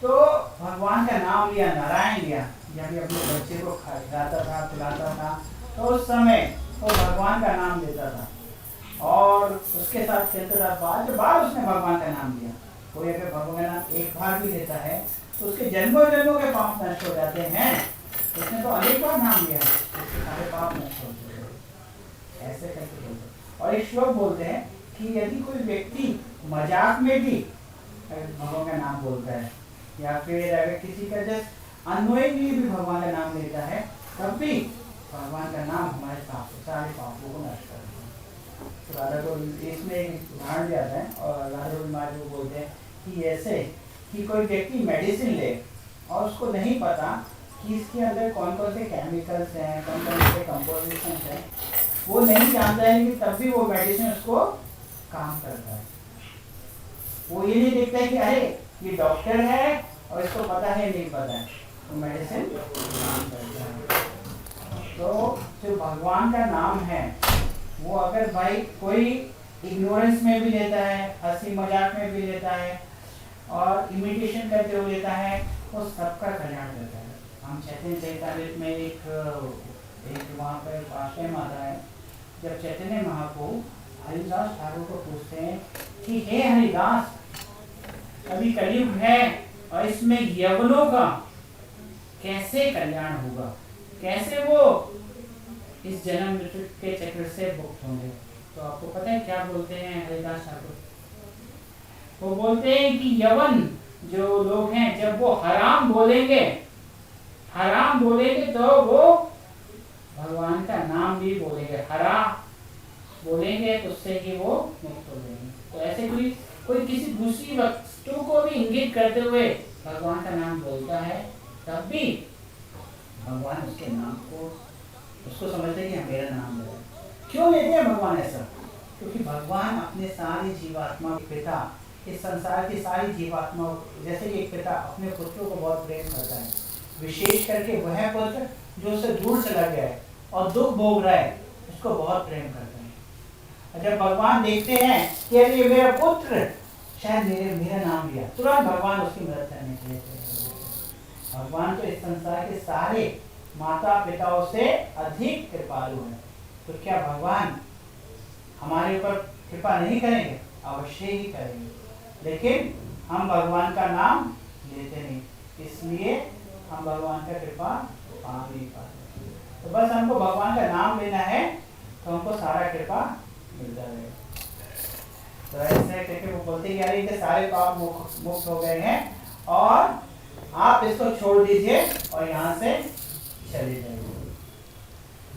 तो भगवान का नाम लिया, नारायण लिया। जब भी अपने बच्चे को खिलाता था पिलाता था तो उस समय वो भगवान का नाम लेता था और उसके साथ खेलता था। बार उसने भगवान का नाम लिया। कोई अगर भगवान का नाम एक बार भी लेता है तो उसके जन्मों जन्मों के पाप नष्ट हो जाते हैं। उसने तो अनेक बार नाम लिया, उसके सारे पाप नष्ट हो जाते हैं। ऐसे करके बोलते। और एक श्लोक बोलते हैं कि यदि कोई व्यक्ति मजाक में भी भगवान का नाम बोलता है या फिर अगर किसी का जस्ट अनोइंगली भी भगवान का नाम लेता है, तब भी भगवान का नाम हमारे सारे पापों को नष्ट करता है। तो राधा को इसमें एक उदाहरण दिया है और राधा महाराज को बोलते हैं कि ऐसे कि कोई व्यक्ति मेडिसिन ले और उसको नहीं पता कि इसके अंदर कौन कौन से केमिकल्स हैं, कौन कौन से कंपोजिशन हैं, वो नहीं जानता है, लेकिन तब भी वो मेडिसिन उसको काम करता है। वो ये नहीं देखता है कि अरे ये डॉक्टर है और इसको पता है नहीं पता है, तो मेडिसिन काम करता है। तो जो भगवान का नाम है वो अगर भाई कोई इग्नोरेंस में भी लेता है, हंसी मजाक में भी लेता है और इमिटेशन करते हुए लेता है, वो सबका कल्याण करता है। हम चैतन्य चैतामृत में एक वहाँ पर आश्रम आता है, जब चैतन्य महाप्रभु हरिदास ठाकुर को पूछते हैं कि हे हरिदास, अभी कलयुग है और इसमें यवनों का कैसे कल्याण होगा, कैसे वो इस जन्म मृत्यु के चक्र से मुक्त होंगे? तो आपको पता है क्या बोलते हैं हरिदास ठाकुर? वो बोलते हैं कि यवन जो लोग हैं जब वो हराम बोलेंगे तो वो भगवान का नाम भी बोलेंगे, हराम बोलेंगे तो उससे ही वो मुक्त हो जाएंगे। तो ऐसे कोई किसी दूसरी वस्तु को भी इंगित करते हुए भगवान का नाम बोलता है, तब भी भगवान उसके नाम को उसको समझते हैं कि हाँ, मेरा नाम ले रहा है। क्यों लेते हैं भगवान ऐसा? क्योंकि भगवान अपने सारी जीवात्मा के पिता, इस संसार की सारी जीवात्मा, जैसे कि एक पिता अपने पुत्रों को बहुत प्रेम करता है, विशेष करके वह पुत्र जो उससे दूर चला गया है और दुख भोग रहा है, उसको बहुत प्रेम करता है। और जब भगवान देखते हैं कि अरे ये मेरा पुत्र शायद मेरा नाम लिया, तुरंत भगवान उसकी मदद करने के लिए भगवान तो इस संसार के सारे माता पिताओं से अधिक कृपालु है। तो क्या भगवान हमारे ऊपर कृपा नहीं करेंगे? अवश्य ही करेंगे, लेकिन हम भगवान का नाम लेते नहीं, इसलिए हम भगवान का कृपा पा नहीं पाते। तो बस हमको भगवान का नाम लेना है तो हमको सारा कृपा मिलता रहेगा। तो ऐसे करके वो बोलते हैं यार इनके सारे पाप मुक्त हो गए हैं और आप इसको छोड़ दीजिए और यहाँ से चले जाइए।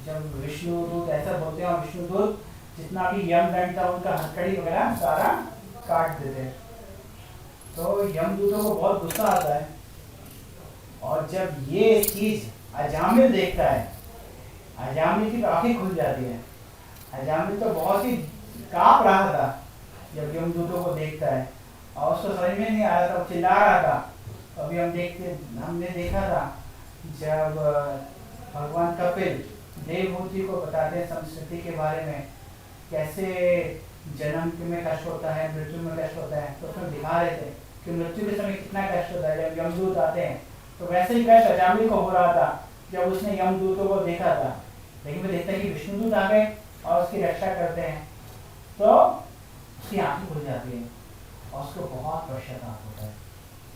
जब विष्णुदूत ऐसा बोलते हैं और विष्णुदूत जितना भी यमदंड था उनका हथकड़ी वगैरह सारा काट देते हैं। तो यमदूतों को बहुत गुस्सा आता है और जब ये चीज अजामिल देखता है, अजामिल की तो आंखें खुल जाती है। अजामिल तो बहुत ही कांप रहा था जब यमदूतों को देखता है और उसको समझ में नहीं आ रहा था, वो चिल्ला रहा था। अभी हमने देखा था जब भगवान कपिल देवहूति को बताते हैं संस्कृति के बारे में, कैसे जन्म में कष्ट होता है, मृत्यु में कष्ट होता है, तो उसमें दिखा रहे थे कि मृत्यु के समय कितना कष्ट होता है जब यमदूत आते हैं। तो वैसे ही कष्ट अजामिल को हो रहा था जब उसने यमदूतों को देखा था। लेकिन वो देखता है कि विष्णुदूत आ गए और उसकी रक्षा करते हैं, तो उसकी आंखें खुल जाती है और उसको बहुत पश्चाताप होता है।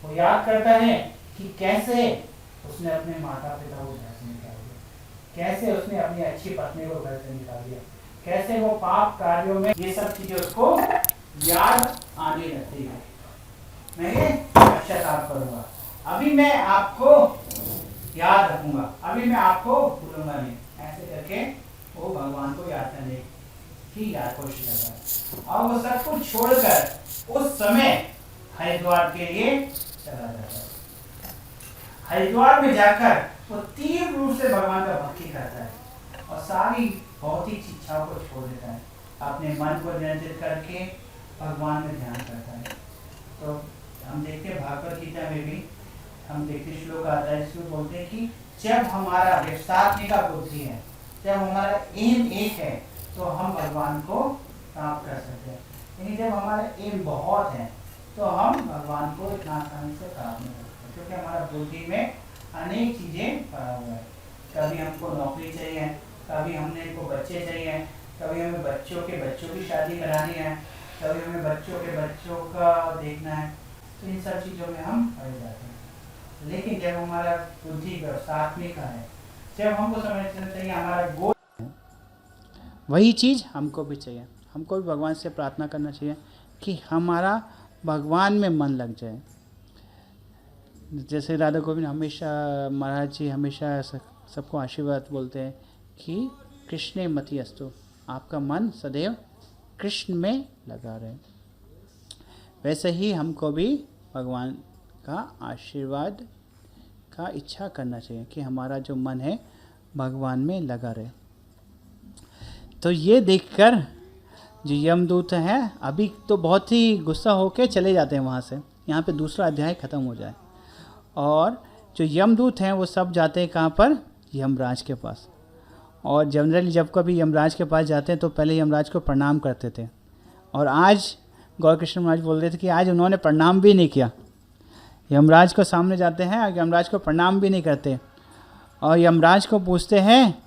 वो याद करता है कि कैसे उसने अपने माता पिता को घर से निकाल दिया, कैसे उसने अपनी अच्छी पत्नी को घर से निकाल दिया, कैसे वो पाप कार्यों में ये सब चीजें उसको याद आने लगती है। मैं ये पश्चाताप करूंगा, अभी मैं आपको याद रखूंगा, अभी मैं आपको भूलूंगा नहीं। ऐसे करके वो भगवान को याद करने की कोशिश करता है और वो सब कुछ छोड़कर उस समय हरिद्वार के लिए चला जाता है। हरिद्वार में जाकर वो तीव्र रूप से भगवान का भक्ति करता है और सारी भौतिक इच्छाओं को छोड़ देता है, अपने मन को नियंत्रित करके भगवान में ध्यान करता है। तो हम देखते हैं भागवत गीता में भी हम देखते श्लोक आता है, इसमें बोलते हैं कि जब हमारा व्यवसात्मिका बुद्धि है, जब हमारा एम एक है, तो हम भगवान को प्राप्त कर सकते हैं। लेकिन जब हमारा एम बहुत है तो हम भगवान को इतना आसानी से प्राप्त नहीं कर सकते, क्योंकि हमारा बुद्धि में अनेक चीजें पड़ा हुआ है। कभी हमको नौकरी चाहिए, कभी हमने को बच्चे चाहिए, कभी हमें बच्चों की शादी करानी है, कभी हमें बच्चों का देखना है। तो इन सब चीज़ों में हम पड़ जाते हैं। लेकिन जब हमारा बुद्धि व्यवसात्मिक है, जब हमको समझना चाहिए हमारा गोल, वही चीज़ हमको भी चाहिए। हमको भी भगवान से प्रार्थना करना चाहिए कि हमारा भगवान में मन लग जाए। जैसे राधा गोविंद हमेशा महाराज जी हमेशा सबको आशीर्वाद बोलते हैं कि कृष्णे मति अस्तु, आपका मन सदैव कृष्ण में लगा रहे। वैसे ही हमको भी भगवान का आशीर्वाद का इच्छा करना चाहिए कि हमारा जो मन है भगवान में लगा रहे। तो ये देखकर जो यमदूत हैं अभी तो बहुत ही गुस्सा होकर चले जाते हैं वहाँ से, यहाँ पे दूसरा अध्याय ख़त्म हो जाए। और जो यमदूत हैं वो सब जाते हैं कहाँ पर? यमराज के पास। और जनरली जब कभी यमराज के पास जाते हैं तो पहले यमराज को प्रणाम करते थे, और आज गौर कृष्ण महाराज बोल रहे थे कि आज उन्होंने प्रणाम भी नहीं किया। यमराज को सामने जाते हैं और यमराज को प्रणाम भी नहीं करते, और यमराज को पूछते हैं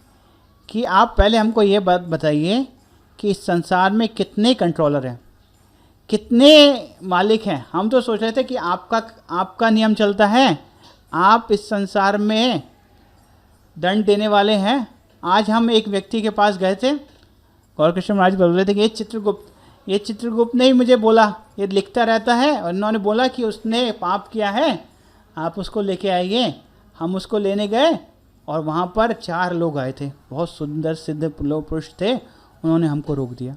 कि आप पहले हमको ये बात बताइए कि इस संसार में कितने कंट्रोलर हैं, कितने मालिक हैं। हम तो सोच रहे थे कि आपका नियम चलता है, आप इस संसार में दंड देने वाले हैं। आज हम एक व्यक्ति के पास गए थे, गौर कृष्ण महाराज बोल रहे थे कि ये चित्रगुप्त ने ही मुझे बोला, ये लिखता रहता है, और इन्होंने बोला कि उसने पाप किया है, आप उसको लेके आइए। हम उसको लेने गए और वहाँ पर 4 लोग आए थे, बहुत सुंदर सिद्ध लोग पुरुष थे, उन्होंने हमको रोक दिया।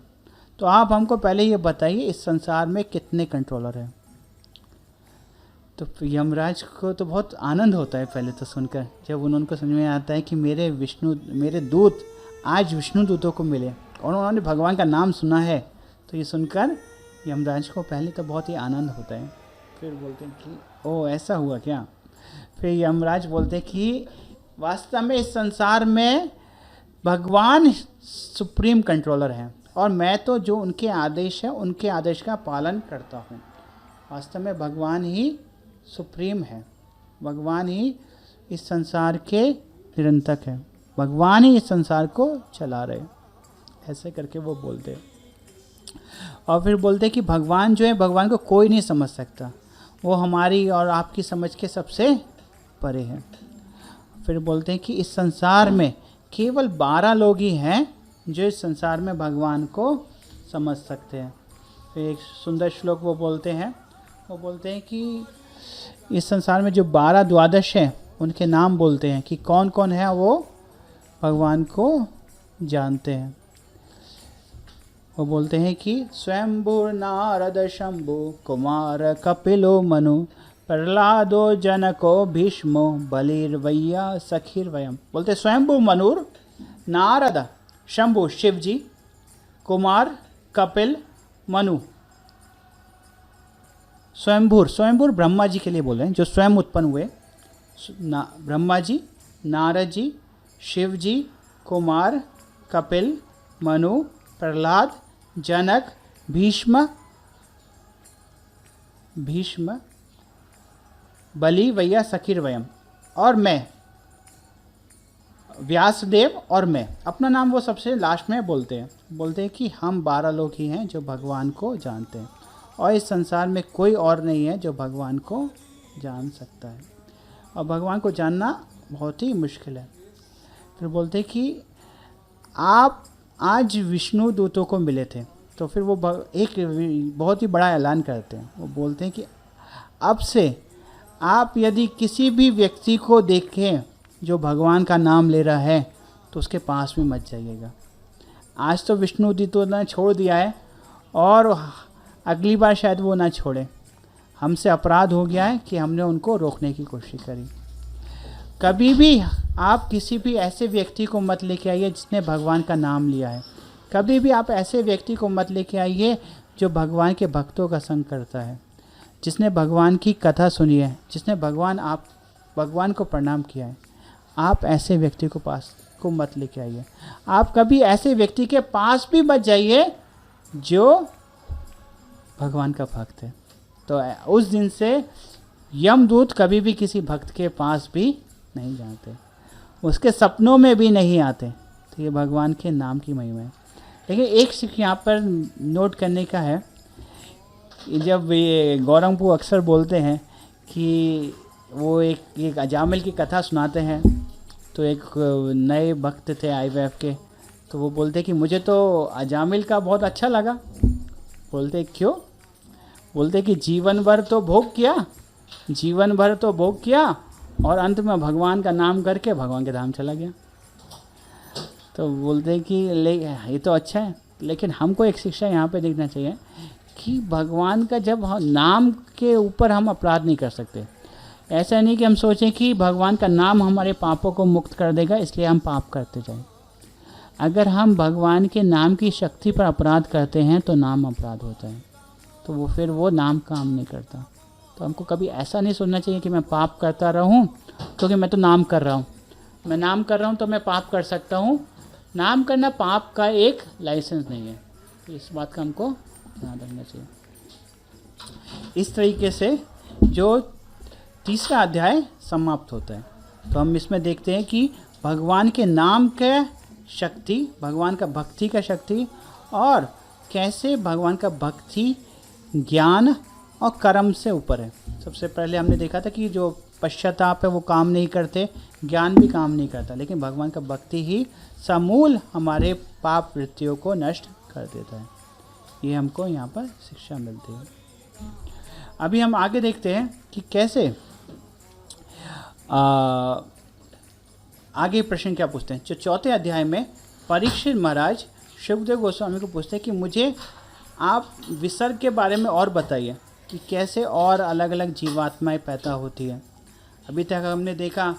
तो आप हमको पहले ये बताइए इस संसार में कितने कंट्रोलर हैं। तो यमराज को तो बहुत आनंद होता है पहले तो सुनकर, जब उनको समझ में आता है कि मेरे दूत आज विष्णु दूतों को मिले और उन्होंने भगवान का नाम सुना है। तो ये सुनकर यमराज को पहले तो बहुत ही आनंद होता है। फिर बोलते हैं कि ओ ऐसा हुआ क्या। फिर यमराज बोलते हैं कि वास्तव में इस संसार में भगवान सुप्रीम कंट्रोलर हैं और मैं तो जो उनके आदेश है उनके आदेश का पालन करता हूँ। वास्तव में भगवान ही सुप्रीम है, भगवान ही इस संसार के निरंतक है, भगवान ही इस संसार को चला रहे, ऐसे करके वो बोलते हैं। और फिर बोलते हैं कि भगवान जो है, भगवान को कोई नहीं समझ सकता, वो हमारी और आपकी समझ के सबसे परे है। फिर बोलते हैं कि इस संसार में केवल 12 लोग ही हैं जो इस संसार में भगवान को समझ सकते हैं। फिर एक सुंदर श्लोक वो बोलते हैं कि इस संसार में जो 12 द्वादश हैं उनके नाम बोलते हैं कि कौन कौन है वो भगवान को जानते हैं। वो बोलते हैं कि स्वयंभू नारद शंभु कुमार कपिलो मनु प्रहलादो जनको भीष्मो बलिर्वैया सखीर्वयम। बोलते स्वयंभू मनुर नारद शंभु शिव जी, कुमार कपिल मनु। स्वयंभूर ब्रह्मा जी के लिए बोल रहे हैं, जो स्वयं उत्पन्न हुए। ब्रह्मा जी, नारद जी, शिव जी, कुमार, कपिल, मनु, प्रहलाद, जनक, भीष्म, बलि, वैया, सखीर्वयम और मैं, व्यासदेव और मैं। अपना नाम वो सबसे लास्ट में बोलते हैं कि हम 12 लोग ही हैं जो भगवान को जानते हैं और इस संसार में कोई और नहीं है जो भगवान को जान सकता है और भगवान को जानना बहुत ही मुश्किल है। फिर बोलते हैं कि आप आज विष्णु दूतों को मिले थे। तो फिर वो एक बहुत ही बड़ा ऐलान करते हैं। वो बोलते हैं कि अब से आप यदि किसी भी व्यक्ति को देखें जो भगवान का नाम ले रहा है तो उसके पास में मत जाइएगा। आज तो विष्णु दूतों ने छोड़ दिया है और अगली बार शायद वो ना छोड़े। हमसे अपराध हो गया है कि हमने उनको रोकने की कोशिश करी। कभी भी आप किसी भी ऐसे व्यक्ति को मत लेके आइए जिसने भगवान का नाम लिया है। कभी भी आप ऐसे व्यक्ति को मत लेके आइए जो भगवान के भक्तों का संग करता है, जिसने भगवान की कथा सुनी है, जिसने भगवान को प्रणाम किया है। आप ऐसे व्यक्ति को मत लेके आइए। आप कभी ऐसे व्यक्ति के पास भी मत जाइए जो भगवान का भक्त है। तो उस दिन से यमदूत कभी भी किसी भक्त के पास भी नहीं जाते, उसके सपनों में भी नहीं आते। तो ये भगवान के नाम की महिमा है। लेकिन एक चीज़ यहाँ पर नोट करने का है, जब ये गौरंगपू अक्सर बोलते हैं कि वो एक अजामिल की कथा सुनाते हैं, तो एक नए भक्त थे IVF के, तो वो बोलते कि मुझे तो अजामिल का बहुत अच्छा लगा। बोलते क्यों? बोलते कि जीवन भर तो भोग किया और अंत में भगवान का नाम करके भगवान के धाम चला गया। तो बोलते कि ये तो अच्छा है, लेकिन हमको एक शिक्षा यहाँ पे देखना चाहिए कि भगवान का जब नाम के ऊपर हम अपराध नहीं कर सकते। ऐसा नहीं कि हम सोचें कि भगवान का नाम हमारे पापों को मुक्त कर देगा इसलिए हम पाप करते जाएं। अगर हम भगवान के नाम की शक्ति पर अपराध करते हैं तो नाम अपराध होता है, तो वो नाम काम नहीं करता। तो हमको कभी ऐसा नहीं सोचना चाहिए कि मैं पाप करता रहूं क्योंकि मैं तो नाम कर रहा हूं। मैं नाम कर रहा हूं तो मैं पाप कर सकता हूं। नाम करना पाप का एक लाइसेंस नहीं है। तो इस बात का हमको ध्यान रखना चाहिए। इस तरीके से जो तीसरा अध्याय समाप्त होता है। तो हम इसमें देखते हैं कि भगवान के नाम का शक्ति, भगवान का भक्ति का शक्ति, और कैसे भगवान का भक्ति ज्ञान और कर्म से ऊपर है। सबसे पहले हमने देखा था कि जो पश्चाताप है वो काम नहीं करते, ज्ञान भी काम नहीं करता, लेकिन भगवान का भक्ति ही समूल हमारे पाप वृत्तियों को नष्ट कर देता है। ये हमको यहाँ पर शिक्षा मिलती है। अभी हम आगे देखते हैं कि कैसे आगे प्रश्न क्या पूछते हैं। जो चौथे अध्याय में परीक्षित महाराज शुकदेव गोस्वामी को पूछते हैं कि मुझे आप विसर्ग के बारे में और बताइए। कि कैसे और अलग अलग जीवात्माएं पैदा होती हैं। अभी तक हमने देखा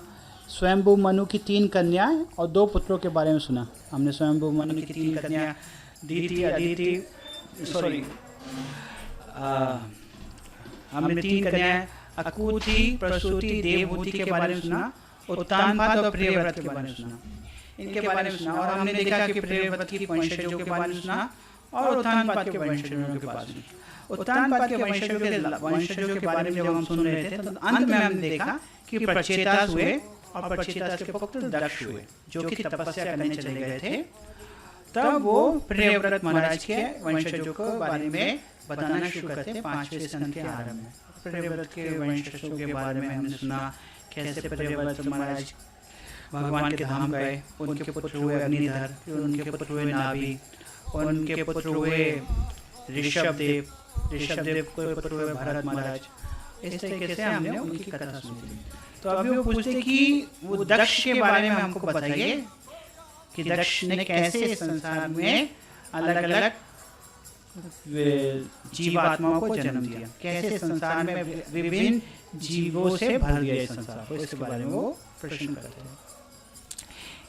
स्वयंभू मनु की 3 कन्याएं और 2 पुत्रों के बारे में सुना। हमने स्वयंभू मनु की 3 कन्या दीति, अदिति, हमने 3 कन्याएं अकूति, प्रसूति, देवहूति के बारे में सुना, उत्तानपाद और प्रियव्रत के बारे में सुना। इनके बारे में सुना और हमने देखा कि प्रियव्रत की वंशजों के बारे में सुना और उत्तानपाद के वंशजों के बारे में। उत्तानपाद के वंशजों के बारे में जब हम सुन रहे थे तो अंत में हमने देखा कि प्रचेतास हुए और प्रचेतास के पुत्र दक्ष हुए, जो कि तपस्या करने चले गए थे। तब वो प्रियव्रत महाराज के वंशजों के बारे में बताना शुरू करते हैं 5वें स्कंद के आरंभ में। प्रियव्रत के वंशजों के बारे में हमने सुना कैसे प्रियव्रत महाराज भगवान के धाम गए, उनके पुत्र हुए अग्निधर, फिर उनके पुत्र हुए नाभि, उनके पुत्र हुए ऋषभदेव, ऋषभदेव के पुत्र हुए भरत महाराज। इस तरीके से हमने उनकी कथा सुनी। तो अभी वो पूछते कि वो दक्ष के बारे में हमको बताइए कि दक्ष ने कैसे संसार में अलग अलग जीवात्माओं को जन्म दिया, कैसे संसार में विभिन्न जीवों से भर गया संसार को। इसके बारे में वो प्रश्न करते हैं।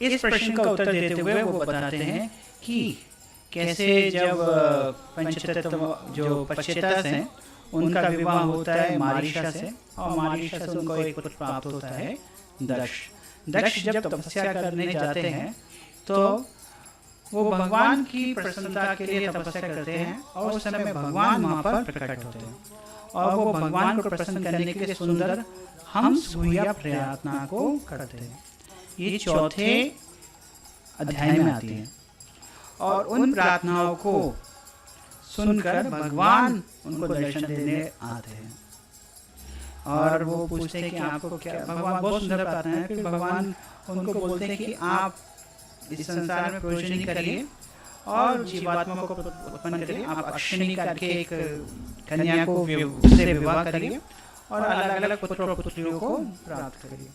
इस प्रश्न का उत्तर देते हुए वो बताते हैं कि कैसे जब पंचतत्व जो पश्चेतास हैं उनका विवाह होता है मारीशा से, और मारीशा से उनको एक पुत्र प्राप्त होता है दक्ष। दक्ष जब तपस्या करने जाते हैं तो वो भगवान की प्रसन्नता के लिए तपस्या करते हैं और उस समय भगवान वहाँ पर प्रकट होते हैं और वो भगवान को प्रसन्न करने के लिए सुंदर हंस गुह्या प्रार्थना को करते हैं। ये 4थे अध्याय में आती है और उन प्रार्थनाओं को सुनकर भगवान उनको दर्शन देने आते हैं और वो पूछते हैं कि आपको क्या, भगवान बहुत सुंदर प्रार्थना है। फिर भगवान उनको बोलते हैं कि आप इस संसार में प्रवेश नहीं करिए और जीवात्मा को उत्पन्न करिए, आप अक्षिणी करके एक कन्या को से विवाह करिए और अलग अलग पुत्र और पुत्रियों को प्राप्त करिए।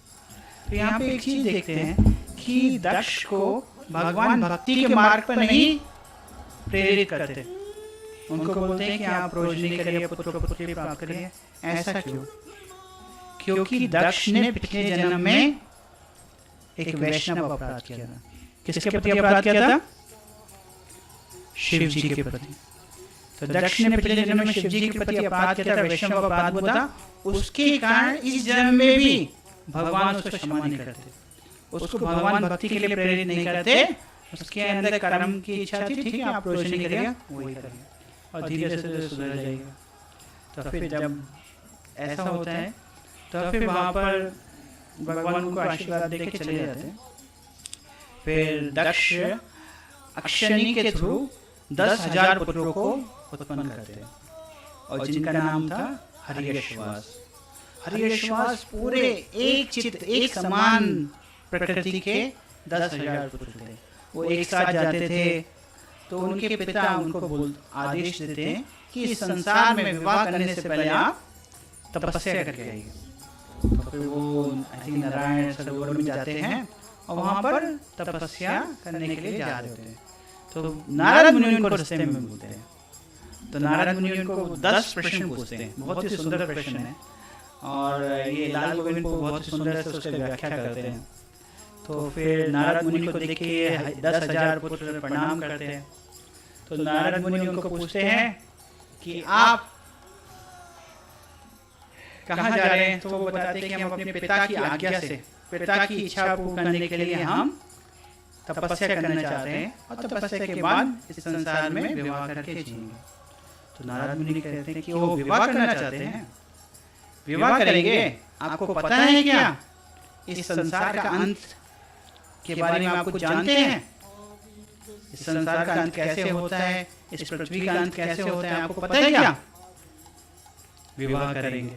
तो यहाँ पे एक चीज देखते हैं कि दक्ष को भगवान भक्ति के मार्ग पर नहीं प्रेरित करते, उनको बोलते हैं कि आप रोशनी करिए, पुत्र पुत्री प्राप्त करिए। ऐसा क्यों? क्योंकि दक्ष ने पिछले जन्म में एक वैष्णव अपराध किया था। किसके प्रति अपराध किया था? शिव जी के प्रति। तो दक्ष ने पिछले जन्म में शिव जी के प्रति अपराध किया था, वैष्णव अपराध हुआ था। उसके कारण इस जन्म में भी भगवान उसको क्षमा नहीं करते, उसको भगवान भक्ति के लिए प्रेरित नहीं करते। उसके अंदर कर्म की इच्छा थी, ठीक है आप रोशनी करिए, वही करिए और धीरे से सुधर जाएगा। तो फिर जब ऐसा होता है तो फिर वहाँ पर भगवान उनको आशीर्वाद देके चले जाते हैं। फिर दक्ष अक्षनी के थ्रू 10,000 पुत्रों को उत्पन्न करते हैं और जिनका नाम था हरियश्वास। हरियश्वास पूरे एक चित्त एक समान प्रकृति के 10,000 पुत्र थे। वो एक साथ जाते थे तो उनके पिता उनको आदेश देते हैं कि इस संसार में विवाह करने से पहले आप तपस्या करके आइए। तो फिर वो आई थिंक नारायण सरोवर में जाते हैं और वहाँ पर तपस्या करने के लिए जा रहे होते हैं। तो नारद मुनि उनको रास्ते में मिलते हैं। तो नारद मुनि उनको 10 प्रश्न पूछते हैं, बहुत ही सुंदर प्रश्न है और ये लाल गोविंद को बहुत ही सुंदर से उसकी व्याख्या करते हैं। तो फिर नारद मुनि को देख के 10,000 पुत्र प्रणाम करते हैं। तो नारद मुनि उनको पूछते हैं कि आप कहाँ जा रहे हैं? तो वो बताते हैं कि हम अपने पिता की आज्ञा से, पिता की इच्छा पूर्ण करने के लिए हम तपस्या करना चाहते हैं और तपस्या के बाद इस संसार में विवाह करके जिएंगे। तो नारद मुनि कहते हैं कि वो विवाह करना चाहते हैं, विवाह करेंगे, आपको पता है क्या इस संसार का अंत के बारे में आप कुछ जानते हैं? इस संसार का अंत कैसे होता है, इस पृथ्वी का अंत कैसे होता है, आपको पता है क्या? विवाह करेंगे।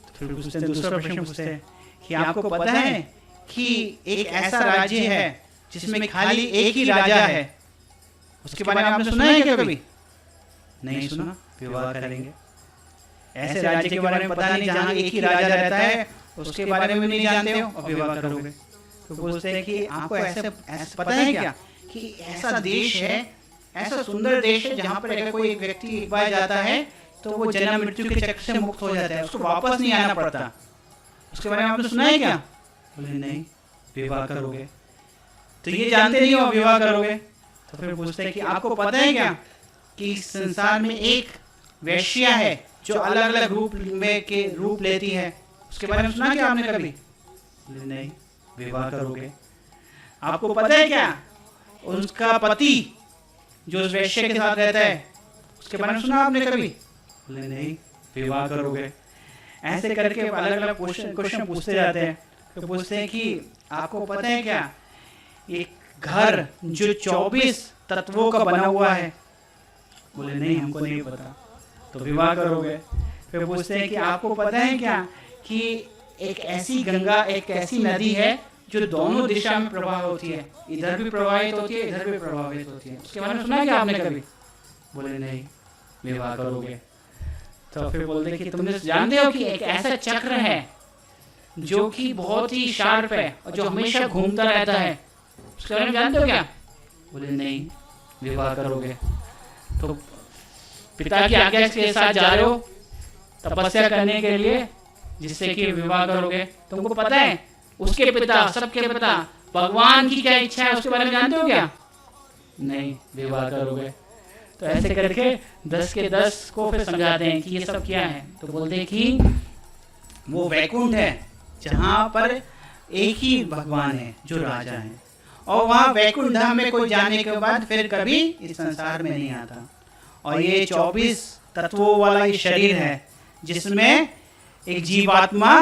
तो फिर पूछते हैं, दूसरा प्रश्न पूछते हैं कि आपको पता है कि एक ऐसा राज्य है जिसमें खाली एक ही राजा है, उसके बारे में आपने सुना है क्या कभी? नहीं सुना। विवाह करेंगे। ऐसे राज्य के बारे में पता नहीं जहाँ एक ही राजा रहता है, उसके बारे में नहीं जानते हो और विवाह करोगे। तो बोलते हैं कि आपको ऐसा पता है क्या कि ऐसा देश है, ऐसा सुंदर देश है जहाँ पर अगर कोई एक व्यक्ति एक बार जाता है तो वो जन्म मृत्यु के चक्र से मुक्त हो जाता है, उसको वापस नहीं आना पड़ता। उसके बारे में आपने सुना है क्या? बोले नहीं, विवाह करोगे। तो ये जानते नहीं हो विवाह करोगे। तो फिर पूछते हैं कि आपको पता है क्या कि इस संसार में एक वैश्या है जो अलग अलग रूप लेती है, उसके बारे में सुना क्या आपने कभी? बोले नहीं, विवाह करोगे। आपको पता है क्या उसका पति जो उस वैश्य के साथ रहता है, उसके बारे में सुना आपने कभी? बोले नहीं, विवाह करोगे। ऐसे करके अलग अलग क्वेश्चन पूछते जाते हैं। तो पूछते हैं कि आपको पता है क्या एक घर जो 24 तत्वों का बना हुआ है? बोले नहीं, हमको नहीं पता। तो विवाह करोगे। फिर पूछते हैं कि आपको पता है क्या कि एक ऐसी गंगा, एक ऐसी नदी है जो दोनों दिशा में प्रवाह होती है, इधर भी प्रवाहित होती है, इधर भी प्रवाहित होती है, उसके बारे में सुना है क्या आपने कभी? बोले नहीं, विवाह करोगे। तो फिर बोलते कि तुमने जानते हो कि एक ऐसा चक्र है जो कि बहुत ही शार्प है और जो हमेशा घूमता रहता है, उसके बारे में जानते हो क्या? बोले नहीं, विवाह करोगे। तो पिता की आज्ञा के साथ जा रहे हो तपस्या करने के लिए, जिससे कि विवाह करोगे। तुमको पता है उसके पिता, सबके पिता, भगवान की क्या इच्छा है उसके बारे में जानते हो क्या? नहीं, विवाह करोगे। तो ऐसे करके 10 के 10 को फिर समझाते हैं कि ये सब क्या है। तो बोलते हैं कि वो वैकुंठ है जहाँ पर एक ही भगवान है जो राजा है, और वहाँ वैकुंठ धाम में कोई जाने के बाद फिर कभी इस संसार में नहीं आता। और ये 24 तत्वों वाला ये शरीर है जिसमें एक जीवात्मा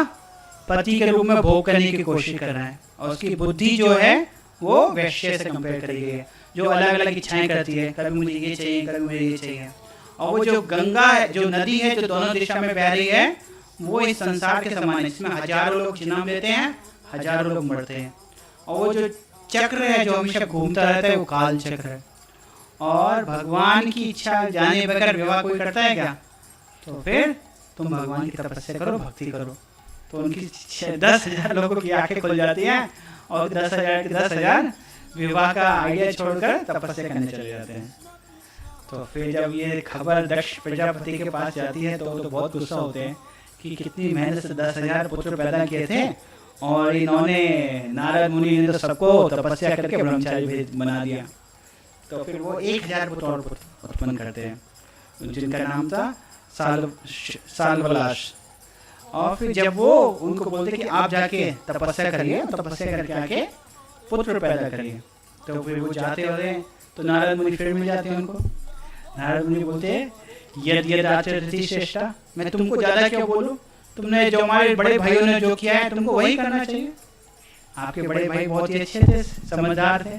पति के रूप में भोग करने की कोशिश कर रहा है, और उसकी बुद्धि जो है वो वैश्य से कंपेयर करी गई है, जो अलग अलग इच्छाएं करती है, कभी मुझे ये चाहिए, कभी मुझे ये चाहिए। और वो जो गंगा है, जो नदी है जो दोनों दिशा में बह रही है, वो इस संसार के समान है, जिसमें हजारों लोग जन्म लेते हैं, हजारों लोग मरते हैं। और वो जो चक्र है जो हमेशा घूमता रहता है, वो काल चक्र है। और भगवान की इच्छा जाने बगैर विवाह कोई करता है क्या? तो फिर तुम भगवान की तपस्या करो, भक्ति करो। तो उनकी 10,000 लोगों की आंखें खुल जाती हैं, और 10,000 के 10,000 विवाह का आइडिया छोड़कर तपस्या करने चले जाते हैं। तो फिर जब ये खबर दक्ष प्रजापति के पास जाती है तो बहुत गुस्सा होते हैं कि कितनी मेहनत से 10,000 पुत्र पैदा किए थे, और इन्होंने, नारद मुनि ने तो सबको तपस्या करके ब्रह्मचारी बना दिया। तो फिर वो 1,000 पुत्र और उत्पन्न करते हैं, जिनका नाम था साल्वलाश। और फिर जब वो उनको बोलते कि आप जाके तपस्या करिए, तपस्या करके आके पुत्र पैदा करिए। तो फिर वो जाते होते, तो नारद मुनि फिर मिल जाते हैं उनको। नारद मुनि बोलते हैं यद यद आचरति श्रेष्ठा, मैं तुमको ज़्यादा क्यों बोलूँ, तुमने जो हमारे बड़े भाइयों ने जो किया है तुमको वही करना चाहिए। आपके बड़े भाई बहुत ही अच्छे थे, समझदार थे।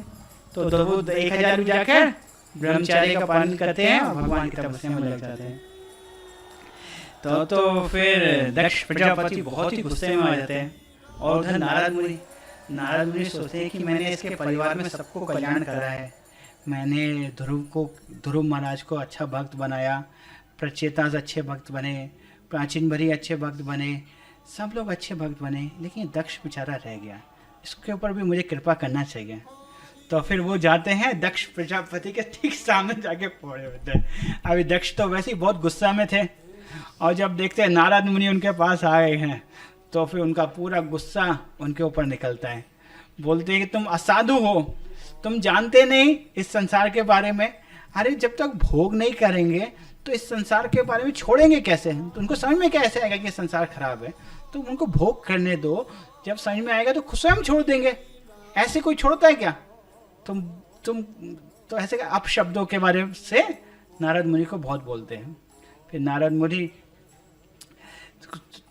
तो 1,000 भी जाकर ब्रह्मचार्य का पालन करते हैं और भगवान की तपस्या में लग जाते हैं। तो फिर दक्ष प्रजापति बहुत ही गुस्से में आ जाते हैं। और उधर नारद मुनि सोचते हैं कि मैंने इसके परिवार में सबको कल्याण करा है, मैंने ध्रुव महाराज को अच्छा भक्त बनाया, प्रचेताज अच्छे भक्त बने, प्राचीन भरी अच्छे भक्त बने, सब लोग अच्छे भक्त बने, लेकिन दक्ष बेचारा रह गया, इसके ऊपर भी मुझे कृपा करना चाहिए। तो फिर वो जाते हैं दक्ष प्रजापति के ठीक सामने जाके पड़े होते हैं। अभी दक्ष तो वैसे ही बहुत गुस्सा में थे, और जब देखते हैं नारद मुनि उनके पास आए हैं, तो फिर उनका पूरा गुस्सा उनके ऊपर निकलता है। बोलते हैं कि तुम असाधु हो, तुम जानते नहीं इस संसार के बारे में। अरे जब तक भोग नहीं करेंगे तो इस संसार के बारे में छोड़ेंगे कैसे? तो उनको समझ में कैसे आएगा कि संसार खराब है? तो उनको भोग करने दो, जब समझ में आएगा तो स्वयं छोड़ देंगे। ऐसे कोई छोड़ता है क्या? तुम तो ऐसे अपशब्दों के बारे से नारद मुनि को बहुत बोलते हैं। फिर नारद मुनि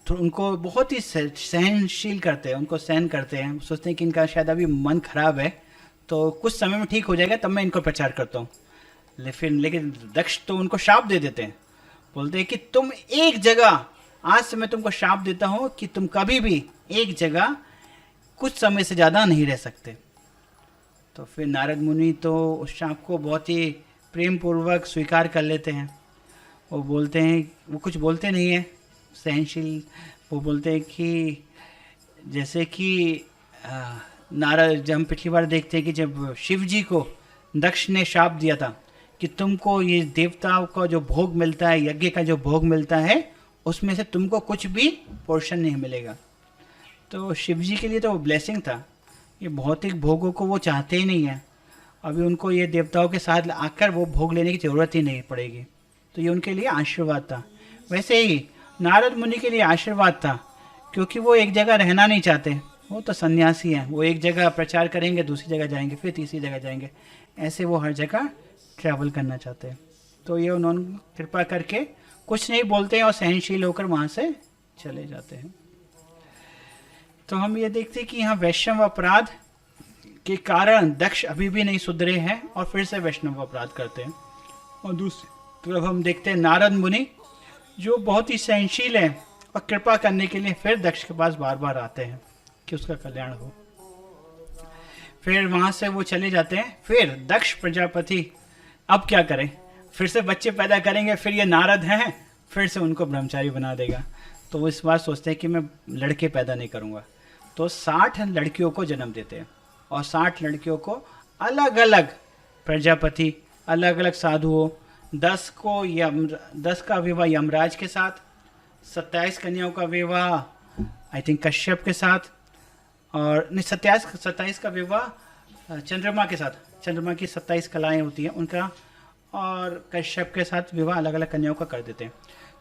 तो उनको बहुत ही सहनशील करते हैं, उनको सहन करते हैं, सोचते हैं कि इनका शायद अभी मन खराब है, तो कुछ समय में ठीक हो जाएगा, तब मैं इनको प्रचार करता हूँ। लेकिन दक्ष तो उनको शाप दे देते हैं, बोलते हैं कि तुम एक जगह, आज से मैं तुमको शाप देता हूँ कि तुम कभी भी एक जगह कुछ समय से ज़्यादा नहीं रह सकते। तो फिर नारद मुनि तो उस शाप को बहुत ही प्रेम पूर्वक स्वीकार कर लेते हैं। वो बोलते हैं, वो कुछ बोलते नहीं है, सहनशील। वो बोलते हैं कि जैसे कि नारद, जब हम पिछली बार देखते हैं कि जब शिव जी को दक्ष ने शाप दिया था कि तुमको ये देवताओं का जो भोग मिलता है, यज्ञ का जो भोग मिलता है, उसमें से तुमको कुछ भी पोर्शन नहीं मिलेगा। तो शिव जी के लिए तो वो ब्लेसिंग था। ये भौतिक भोगों को वो चाहते ही नहीं है। अभी उनको ये देवताओं के साथ आकर वो भोग लेने की ज़रूरत ही नहीं पड़ेगी। तो ये उनके लिए आशीर्वाद था। वैसे ही नारद मुनि के लिए आशीर्वाद था, क्योंकि वो एक जगह रहना नहीं चाहते। वो तो सन्यासी हैं, वो एक जगह प्रचार करेंगे, दूसरी जगह जाएंगे, फिर तीसरी जगह जाएंगे, ऐसे वो हर जगह ट्रैवल करना चाहते हैं। तो ये उन्होंने कृपा करके कुछ नहीं बोलते हैं और सहनशील होकर वहाँ से चले जाते हैं। तो हम ये देखते हैं कि यहाँ वैष्णव अपराध के कारण दक्ष अभी भी नहीं सुधरे हैं और फिर से वैष्णव अपराध करते हैं। और दूसरी तरफ हम देखते हैं नारद मुनि जो बहुत ही सहनशील है और कृपा करने के लिए फिर दक्ष के पास बार बार आते हैं कि उसका कल्याण हो। फिर वहाँ से वो चले जाते हैं। फिर दक्ष प्रजापति अब क्या करें, फिर से बच्चे पैदा करेंगे, फिर ये नारद हैं, फिर से उनको ब्रह्मचारी बना देगा। तो वो इस बार सोचते हैं कि मैं लड़के पैदा नहीं करूँगा। तो 60 लड़कियों को जन्म देते हैं और 60 लड़कियों को अलग अलग प्रजापति, अलग अलग साधुओं, 10 का विवाह यमराज के साथ, 27 कन्याओं का विवाह आई थिंक कश्यप के साथ, और नहीं 27 का विवाह चंद्रमा के साथ, चंद्रमा की 27 कलाएँ होती हैं उनका, और कश्यप के साथ विवाह अलग अलग कन्याओं का कर देते हैं।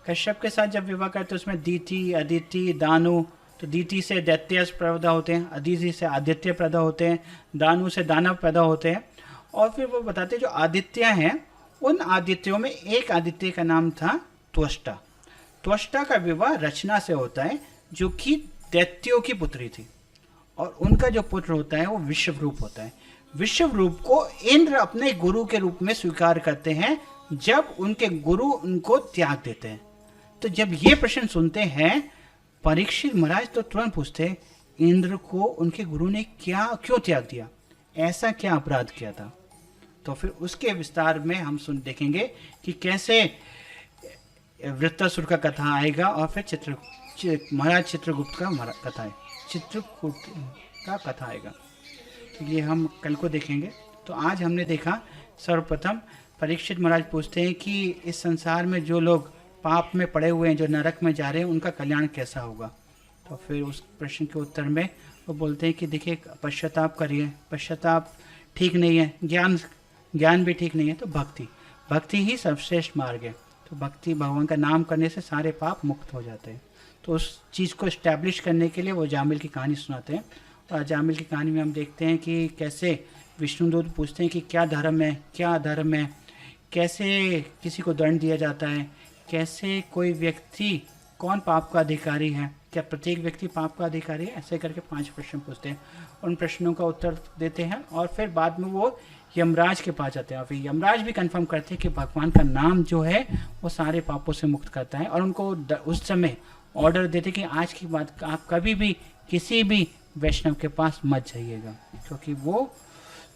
कश्यप के साथ जब विवाह करते हैं उसमें दीति, अदिति, दानु, तो दीति से दैत्य पैदा होते हैं, अदिति से आदित्य पैदा होते हैं, दानु से दानव पैदा होते हैं। और फिर वो बताते हैं जो आदित्य हैं उन आदित्यों में एक आदित्य का नाम था त्वष्टा। त्वष्टा का विवाह रचना से होता है जो कि दैत्यों की पुत्री थी, और उनका जो पुत्र होता है वो विश्वरूप होता है। विश्वरूप को इंद्र अपने गुरु के रूप में स्वीकार करते हैं जब उनके गुरु उनको त्याग देते हैं। तो जब ये प्रश्न सुनते हैं परीक्षित महाराज तो तुरंत पूछते हैं इंद्र को उनके गुरु ने क्यों त्याग दिया, ऐसा क्या अपराध किया था। तो फिर उसके विस्तार में हम देखेंगे कि कैसे वृत्तासुर का कथा आएगा और फिर महाराज चित्रगुप्त का कथा है, चित्रकूट का कथा आएगा। तो ये हम कल को देखेंगे। तो आज हमने देखा सर्वप्रथम परीक्षित महाराज पूछते हैं कि इस संसार में जो लोग पाप में पड़े हुए हैं, जो नरक में जा रहे हैं, उनका कल्याण कैसा होगा। तो फिर उस प्रश्न के उत्तर में वो बोलते हैं कि देखिए पश्चाताप करिए, पश्चाताप ठीक नहीं है, ज्ञान भी ठीक नहीं है, तो भक्ति ही सर्वश्रेष्ठ मार्ग है। तो भक्ति, भगवान का नाम करने से सारे पाप मुक्त हो जाते हैं। तो उस चीज़ को इस्टेब्लिश करने के लिए वो जामिल की कहानी सुनाते हैं। और जामिल की कहानी में हम देखते हैं कि कैसे विष्णुदूत पूछते हैं कि क्या धर्म है, क्या अधर्म है, कैसे किसी को दंड दिया जाता है, कैसे कोई व्यक्ति कौन पाप का अधिकारी है, क्या प्रत्येक व्यक्ति पाप का अधिकारी है, ऐसे करके 5 प्रश्न पूछते हैं। उन प्रश्नों का उत्तर देते हैं और फिर बाद में वो यमराज के पास जाते हैं। और फिर यमराज भी कंफर्म करते हैं कि भगवान का नाम जो है वो सारे पापों से मुक्त करता है। और उनको उस समय ऑर्डर देते कि आज की बात आप कभी भी किसी भी वैष्णव के पास मत जाइएगा, क्योंकि वो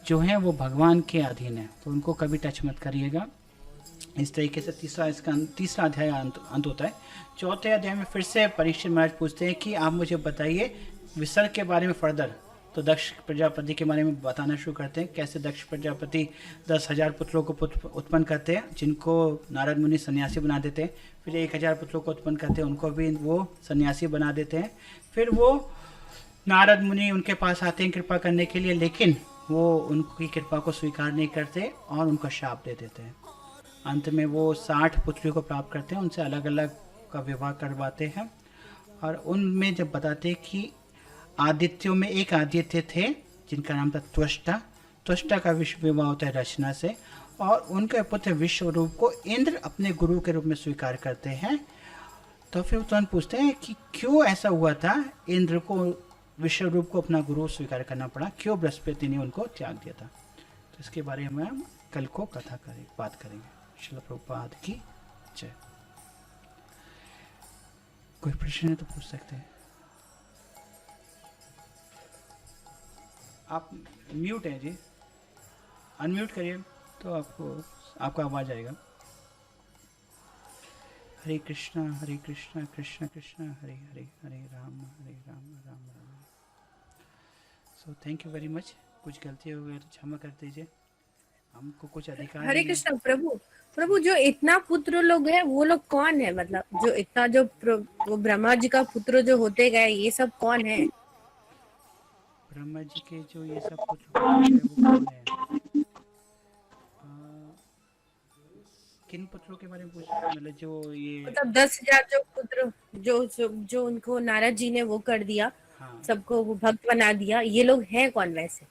जो है वो भगवान के अधीन है, तो उनको कभी टच मत करिएगा। इस तरीके से तीसरा अध्याय अंत होता है। चौथे अध्याय में फिर से परीक्षित महाराज पूछते हैं कि आप मुझे बताइए विसर्ग के बारे में फर्दर। तो दक्ष प्रजापति के बारे में बताना शुरू करते हैं, कैसे दक्ष प्रजापति 10,000 पुत्रों को उत्पन्न करते हैं, जिनको नारद मुनि सन्यासी बना देते हैं। फिर 1,000 पुत्रों को उत्पन्न करते हैं, उनको भी वो सन्यासी बना देते हैं। फिर वो नारद मुनि उनके पास आते हैं कृपा करने के लिए, लेकिन वो उनकी कृपा को स्वीकार नहीं करते और उनका शाप दे देते हैं। अंत में वो 60 पुत्रियों को प्राप्त करते हैं, उनसे अलग अलग का विवाह करवाते हैं। और उनमें जब बताते हैं कि आदित्यों में एक आदित्य थे जिनका नाम था त्वष्टा का विवाह होता है रचना से, और उनके पुत्र विश्वरूप को इंद्र अपने गुरु के रूप में स्वीकार करते हैं। तो फिर तुरंत पूछते हैं कि क्यों ऐसा हुआ था, इंद्र को विश्वरूप को अपना गुरु स्वीकार करना पड़ा, क्यों बृहस्पति ने उनको त्याग दिया था। तो इसके बारे में हम कल को बात करेंगे। श्रील प्रभुपाद की जय। कोई प्रश्न है तो पूछ सकते हैं। आप म्यूट हैं जी, अनम्यूट करिए तो आपका आवाज आएगा। Hare Krishna Krishna Krishna Hare Hare, Hare Ram Ram Ram. So thank you very much. कुछ गलती हो गई तो क्षमा कर दीजिए। हमको कुछ अधिकार हरे नहीं है। कृष्ण प्रभु। प्रभु जो इतना पुत्र लोग है वो लोग कौन है, मतलब जो इतना जो वो ब्रह्मा जी का पुत्र जो होते गए ये सब कौन है? ब्रह्मा जी के जो ये सब पुत्र होते गए वो कौन है? अ, किन पुत्रों के बारे में पूछ रहे हैं? मतलब जो ये, मतलब 10,000 जो पुत्र जो उनको नारद जी ने वो कर दिया, हाँ, सबको वो भक्त बना दिया, ये लोग हैं कौन वैसे?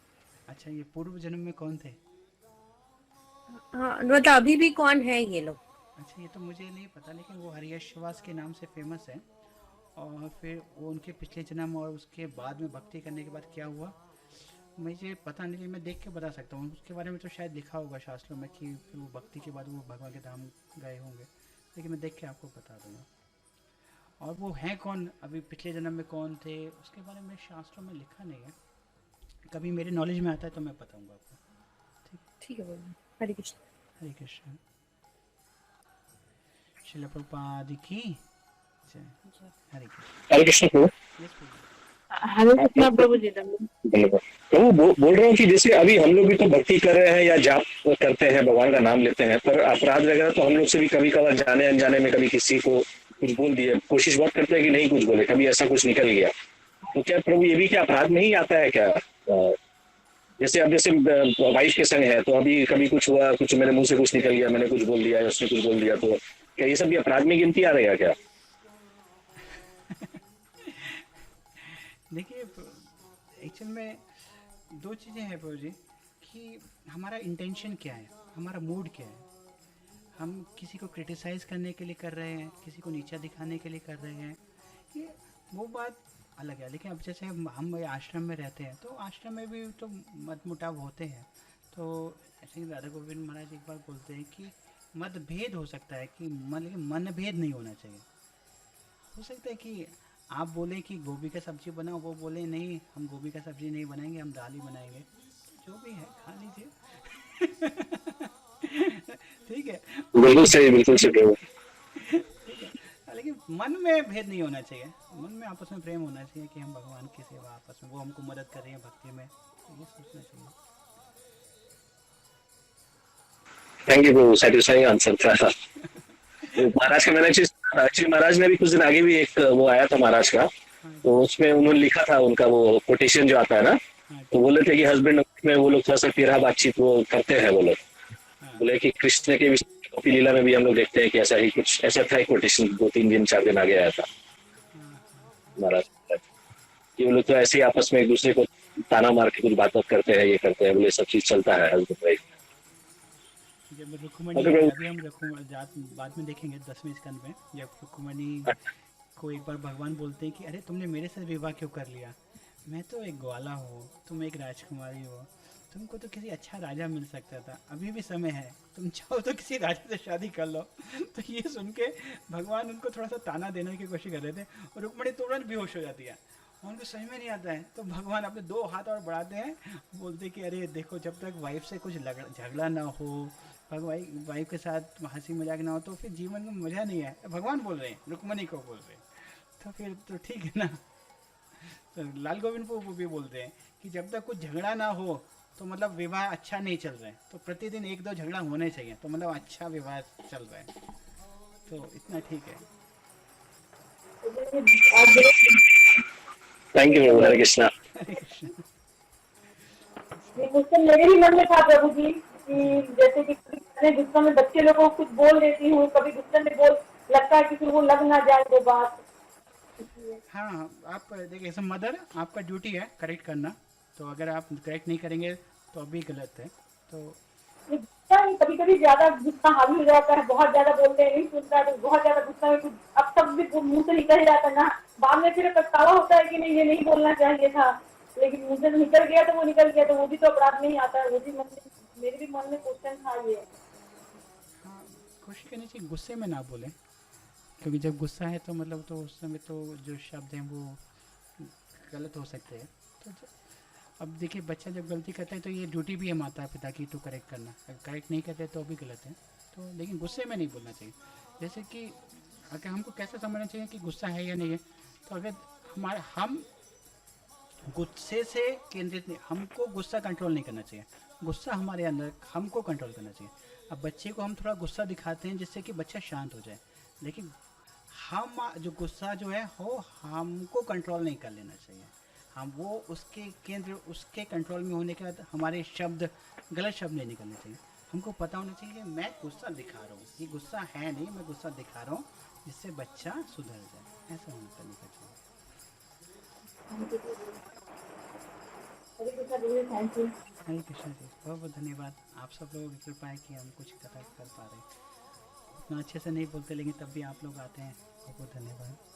अच्छा ये पूर्व जन्म में कौन थे? हाँ मतलब अभी भी कौन है ये लोग? अच्छा ये तो मुझे नहीं पता, लेकिन वो हरियश्वास के नाम से फेमस है। और फिर वो उनके पिछले जन्म और उसके बाद में भक्ति करने के बाद क्या हुआ मुझे पता नहीं, मैं देख के बता सकता हूँ उसके बारे में। तो शायद लिखा होगा शास्त्रों में कि फिर वो भक्ति के बाद वो भगवान के धाम गए होंगे, लेकिन मैं देख के आपको बता दूंगा। और वो हैं कौन, अभी पिछले जन्म में कौन थे, उसके बारे में शास्त्रों में लिखा नहीं है। कभी मेरे नॉलेज में आता है तो मैं बताऊंगा आपको। ठीक है प्रभु, हरे कृष्ण। हरे कृष्ण। शिला प्रभुपाद की जय। हरे कृष्ण। हरे कृष्ण प्रभु। यस प्रभु। हरे कृष्णा प्रभु जी दंड। धन्यवाद प्रभु। बोल रहा हूँ कि जैसे अभी हम लोग भी तो भक्ति कर रहे हैं या जाप करते हैं, भगवान का नाम लेते हैं, पर अपराध वगैरह तो हम लोग से भी कभी कभार जाने अनजाने में कभी किसी को कुछ बोल दिए, कोशिश बहुत करते हैं कि नहीं कुछ बोले, कभी ऐसा कुछ निकल गया, तो क्या प्रभु ये भी क्या अपराध में ही आता है क्या? जैसे अब जैसे वाइफ के संग है तो अभी कभी कुछ हुआ, कुछ मेरे मुंह से कुछ निकल गया, मैंने कुछ बोल दिया या उसने कुछ बोल दिया, तो क्या ये सब भी अपराध में गिनती आ रहेगा क्या? देखिए एक्चुअल में दो चीज़ें हैं प्रभु जी कि हमारा इंटेंशन क्या है, हमारा मूड क्या है। हम किसी को क्रिटिसाइज़ करने के लिए कर रहे हैं, किसी को नीचा दिखाने के लिए कर रहे हैं, ये वो बात अलग है। लेकिन अब जैसे हम आश्रम में रहते हैं तो आश्रम में भी तो मतमुटाव होते हैं। तो ऐसे ही राधा गोविंद महाराज एक बार बोलते हैं कि मतभेद हो सकता है कि लेकिन मनभेद नहीं होना चाहिए। हो सकता है कि आप बोले कि गोभी का सब्जी बनाओ, वो बोले नहीं हम गोभी का सब्जी नहीं बनाएंगे, हम दाल ही बनाएंगे, जो भी है खा लीजिए। ठीक है। बिल्कुल सही, बिल्कुल सही प्रभु। ठीक है, लेकिन मन में भेद नहीं होना चाहिए। मन में आपस में प्रेम होना चाहिए कि हम भगवान की सेवा आपस में, वो हमको मदद कर रहे हैं भक्ति में, तो ये सोचना चाहिए। Thank you Prabhu, satisfying answer था। महाराज का मैंने एक्चुअली महाराज ने भी कुछ दिन आगे भी एक वो आया था महाराज का, हाँ तो उसमें उन्होंने लिखा था उनका वो कोटेशन जो आता है ना, हाँ तो बोले थे कि हस्बैंड में वो लोग थोड़ा सा तेरह बातचीत वो करते हैं वो लोग। हाँ बोले कि कृष्ण के गोपी लीला में भी हम लोग देखते हैं कि ऐसा ही कुछ, ऐसा था कोटेशन 2-3 दिन 4 दिन आगे आया था महाराज कि वो लोग तो ऐसे ही आपस में एक दूसरे को ताना मार के कुछ बात करते हैं, ये करते हैं, बोले सब चीज चलता है हस्बैंड वाइफ। जब रुक्मणी, अभी हम जात बाद में देखेंगे 10वें स्कंद में, जब रुक्मणी को एक बार भगवान बोलते हैं कि अरे तुमने मेरे साथ विवाह क्यों कर लिया, मैं तो एक ग्वाला हूँ, तुम एक राजकुमारी हो, तुमको तो किसी अच्छा राजा मिल सकता था, अभी भी समय है, तुम चाहो तो किसी राजा से शादी कर लो। तो ये सुन के भगवान उनको थोड़ा सा ताना देने की कोशिश कर रहे थे और रुक्मणी तुरंत बेहोश हो जाती है, उनको समझ में नहीं आता है। तो भगवान अपने 2 हाथ और बढ़ाते हैं, बोलते कि अरे देखो जब तक वाइफ से कुछ झगड़ा ना हो, वाइफ के साथ हंसी मजाक ना हो, तो फिर जीवन में मज़ा नहीं है। भगवान बोल रहे हैं, रुक्मणी को बोल रहे हैं, तो फिर तो ठीक है ना। तो लाल गोविंद को वो भी बोलते हैं कि जब तक कुछ झगड़ा ना हो तो मतलब विवाह अच्छा नहीं चल रहा है, तो प्रतिदिन 1-2 झगड़ा होने चाहिए, तो मतलब अच्छा विवाह चल रहा है, तो इतना ठीक है। थैंक यू हरे कृष्णा। हरे कृष्ण। ये क्वेश्चन मेरे भी मन में था प्रभु जी कि जैसे कि मैं गुस्सा में बच्चे लोगों को कुछ बोल देती हूँ, कभी गुस्से में बोल लगता है कि फिर वो लग ना जाए वो बात। हाँ आप देखिए एज मदर आपका ड्यूटी है करेक्ट करना, तो अगर आप करेक्ट नहीं करेंगे तो अभी गलत है। तो कभी कभी ज्यादा गुस्सा हावी हो जाता है, बहुत ज्यादा बोलते हैं नहीं सुनता है, तो बहुत ज्यादा गुस्सा में कुछ अब तब भी मुंह से निकल जाता है ना, बाद में फिर पछतावा होता है कि नहीं ये नहीं बोलना चाहिए था, लेकिन मुंह से निकल गया तो वो निकल गया, तो वो भी तो अपराध नहीं आता है। वो भी मेरे भी मन में क्वेश्चन था ये। हाँ कोशिश करनी चाहिए गुस्से में ना बोलें, क्योंकि जब गुस्सा है तो मतलब तो उस समय तो जो शब्द हैं वो गलत हो सकते हैं। तो अब देखिए बच्चा जब गलती करता है तो ये ड्यूटी भी है माता पिता की तो करेक्ट करना, अगर करेक्ट नहीं करते तो भी गलत है। तो लेकिन गुस्से में नहीं बोलना चाहिए। जैसे कि अगर हमको कैसे समझना चाहिए कि गुस्सा है या नहीं है, तो अगर हम गुस्से से केंद्रित नहीं, हमको गुस्सा कंट्रोल नहीं करना चाहिए। गुस्सा हमारे अंदर हमको कंट्रोल करना चाहिए। अब बच्चे को हम थोड़ा गुस्सा दिखाते हैं जिससे कि बच्चा शांत हो जाए, लेकिन हम जो गुस्सा जो है वो हमको कंट्रोल नहीं कर लेना चाहिए। हम वो उसके केंद्र उसके कंट्रोल में होने के बाद हमारे शब्द गलत शब्द नहीं निकलने चाहिए। हमको पता होना चाहिए कि मैं गुस्सा दिखा रहा हूँ, ये गुस्सा है नहीं, मैं गुस्सा दिखा रहा हूँ जिससे बच्चा सुधर जाए। ऐसा होना करने का चाहिए। Thank you. हरे कृष्ण जी, बहुत बहुत धन्यवाद। आप सब लोगों की कृपा है कि हम कुछ कथा कर पा रहे हैं। उतना अच्छे से नहीं बोलते लेकिन तब भी आप लोग आते हैं, बहुत बहुत धन्यवाद।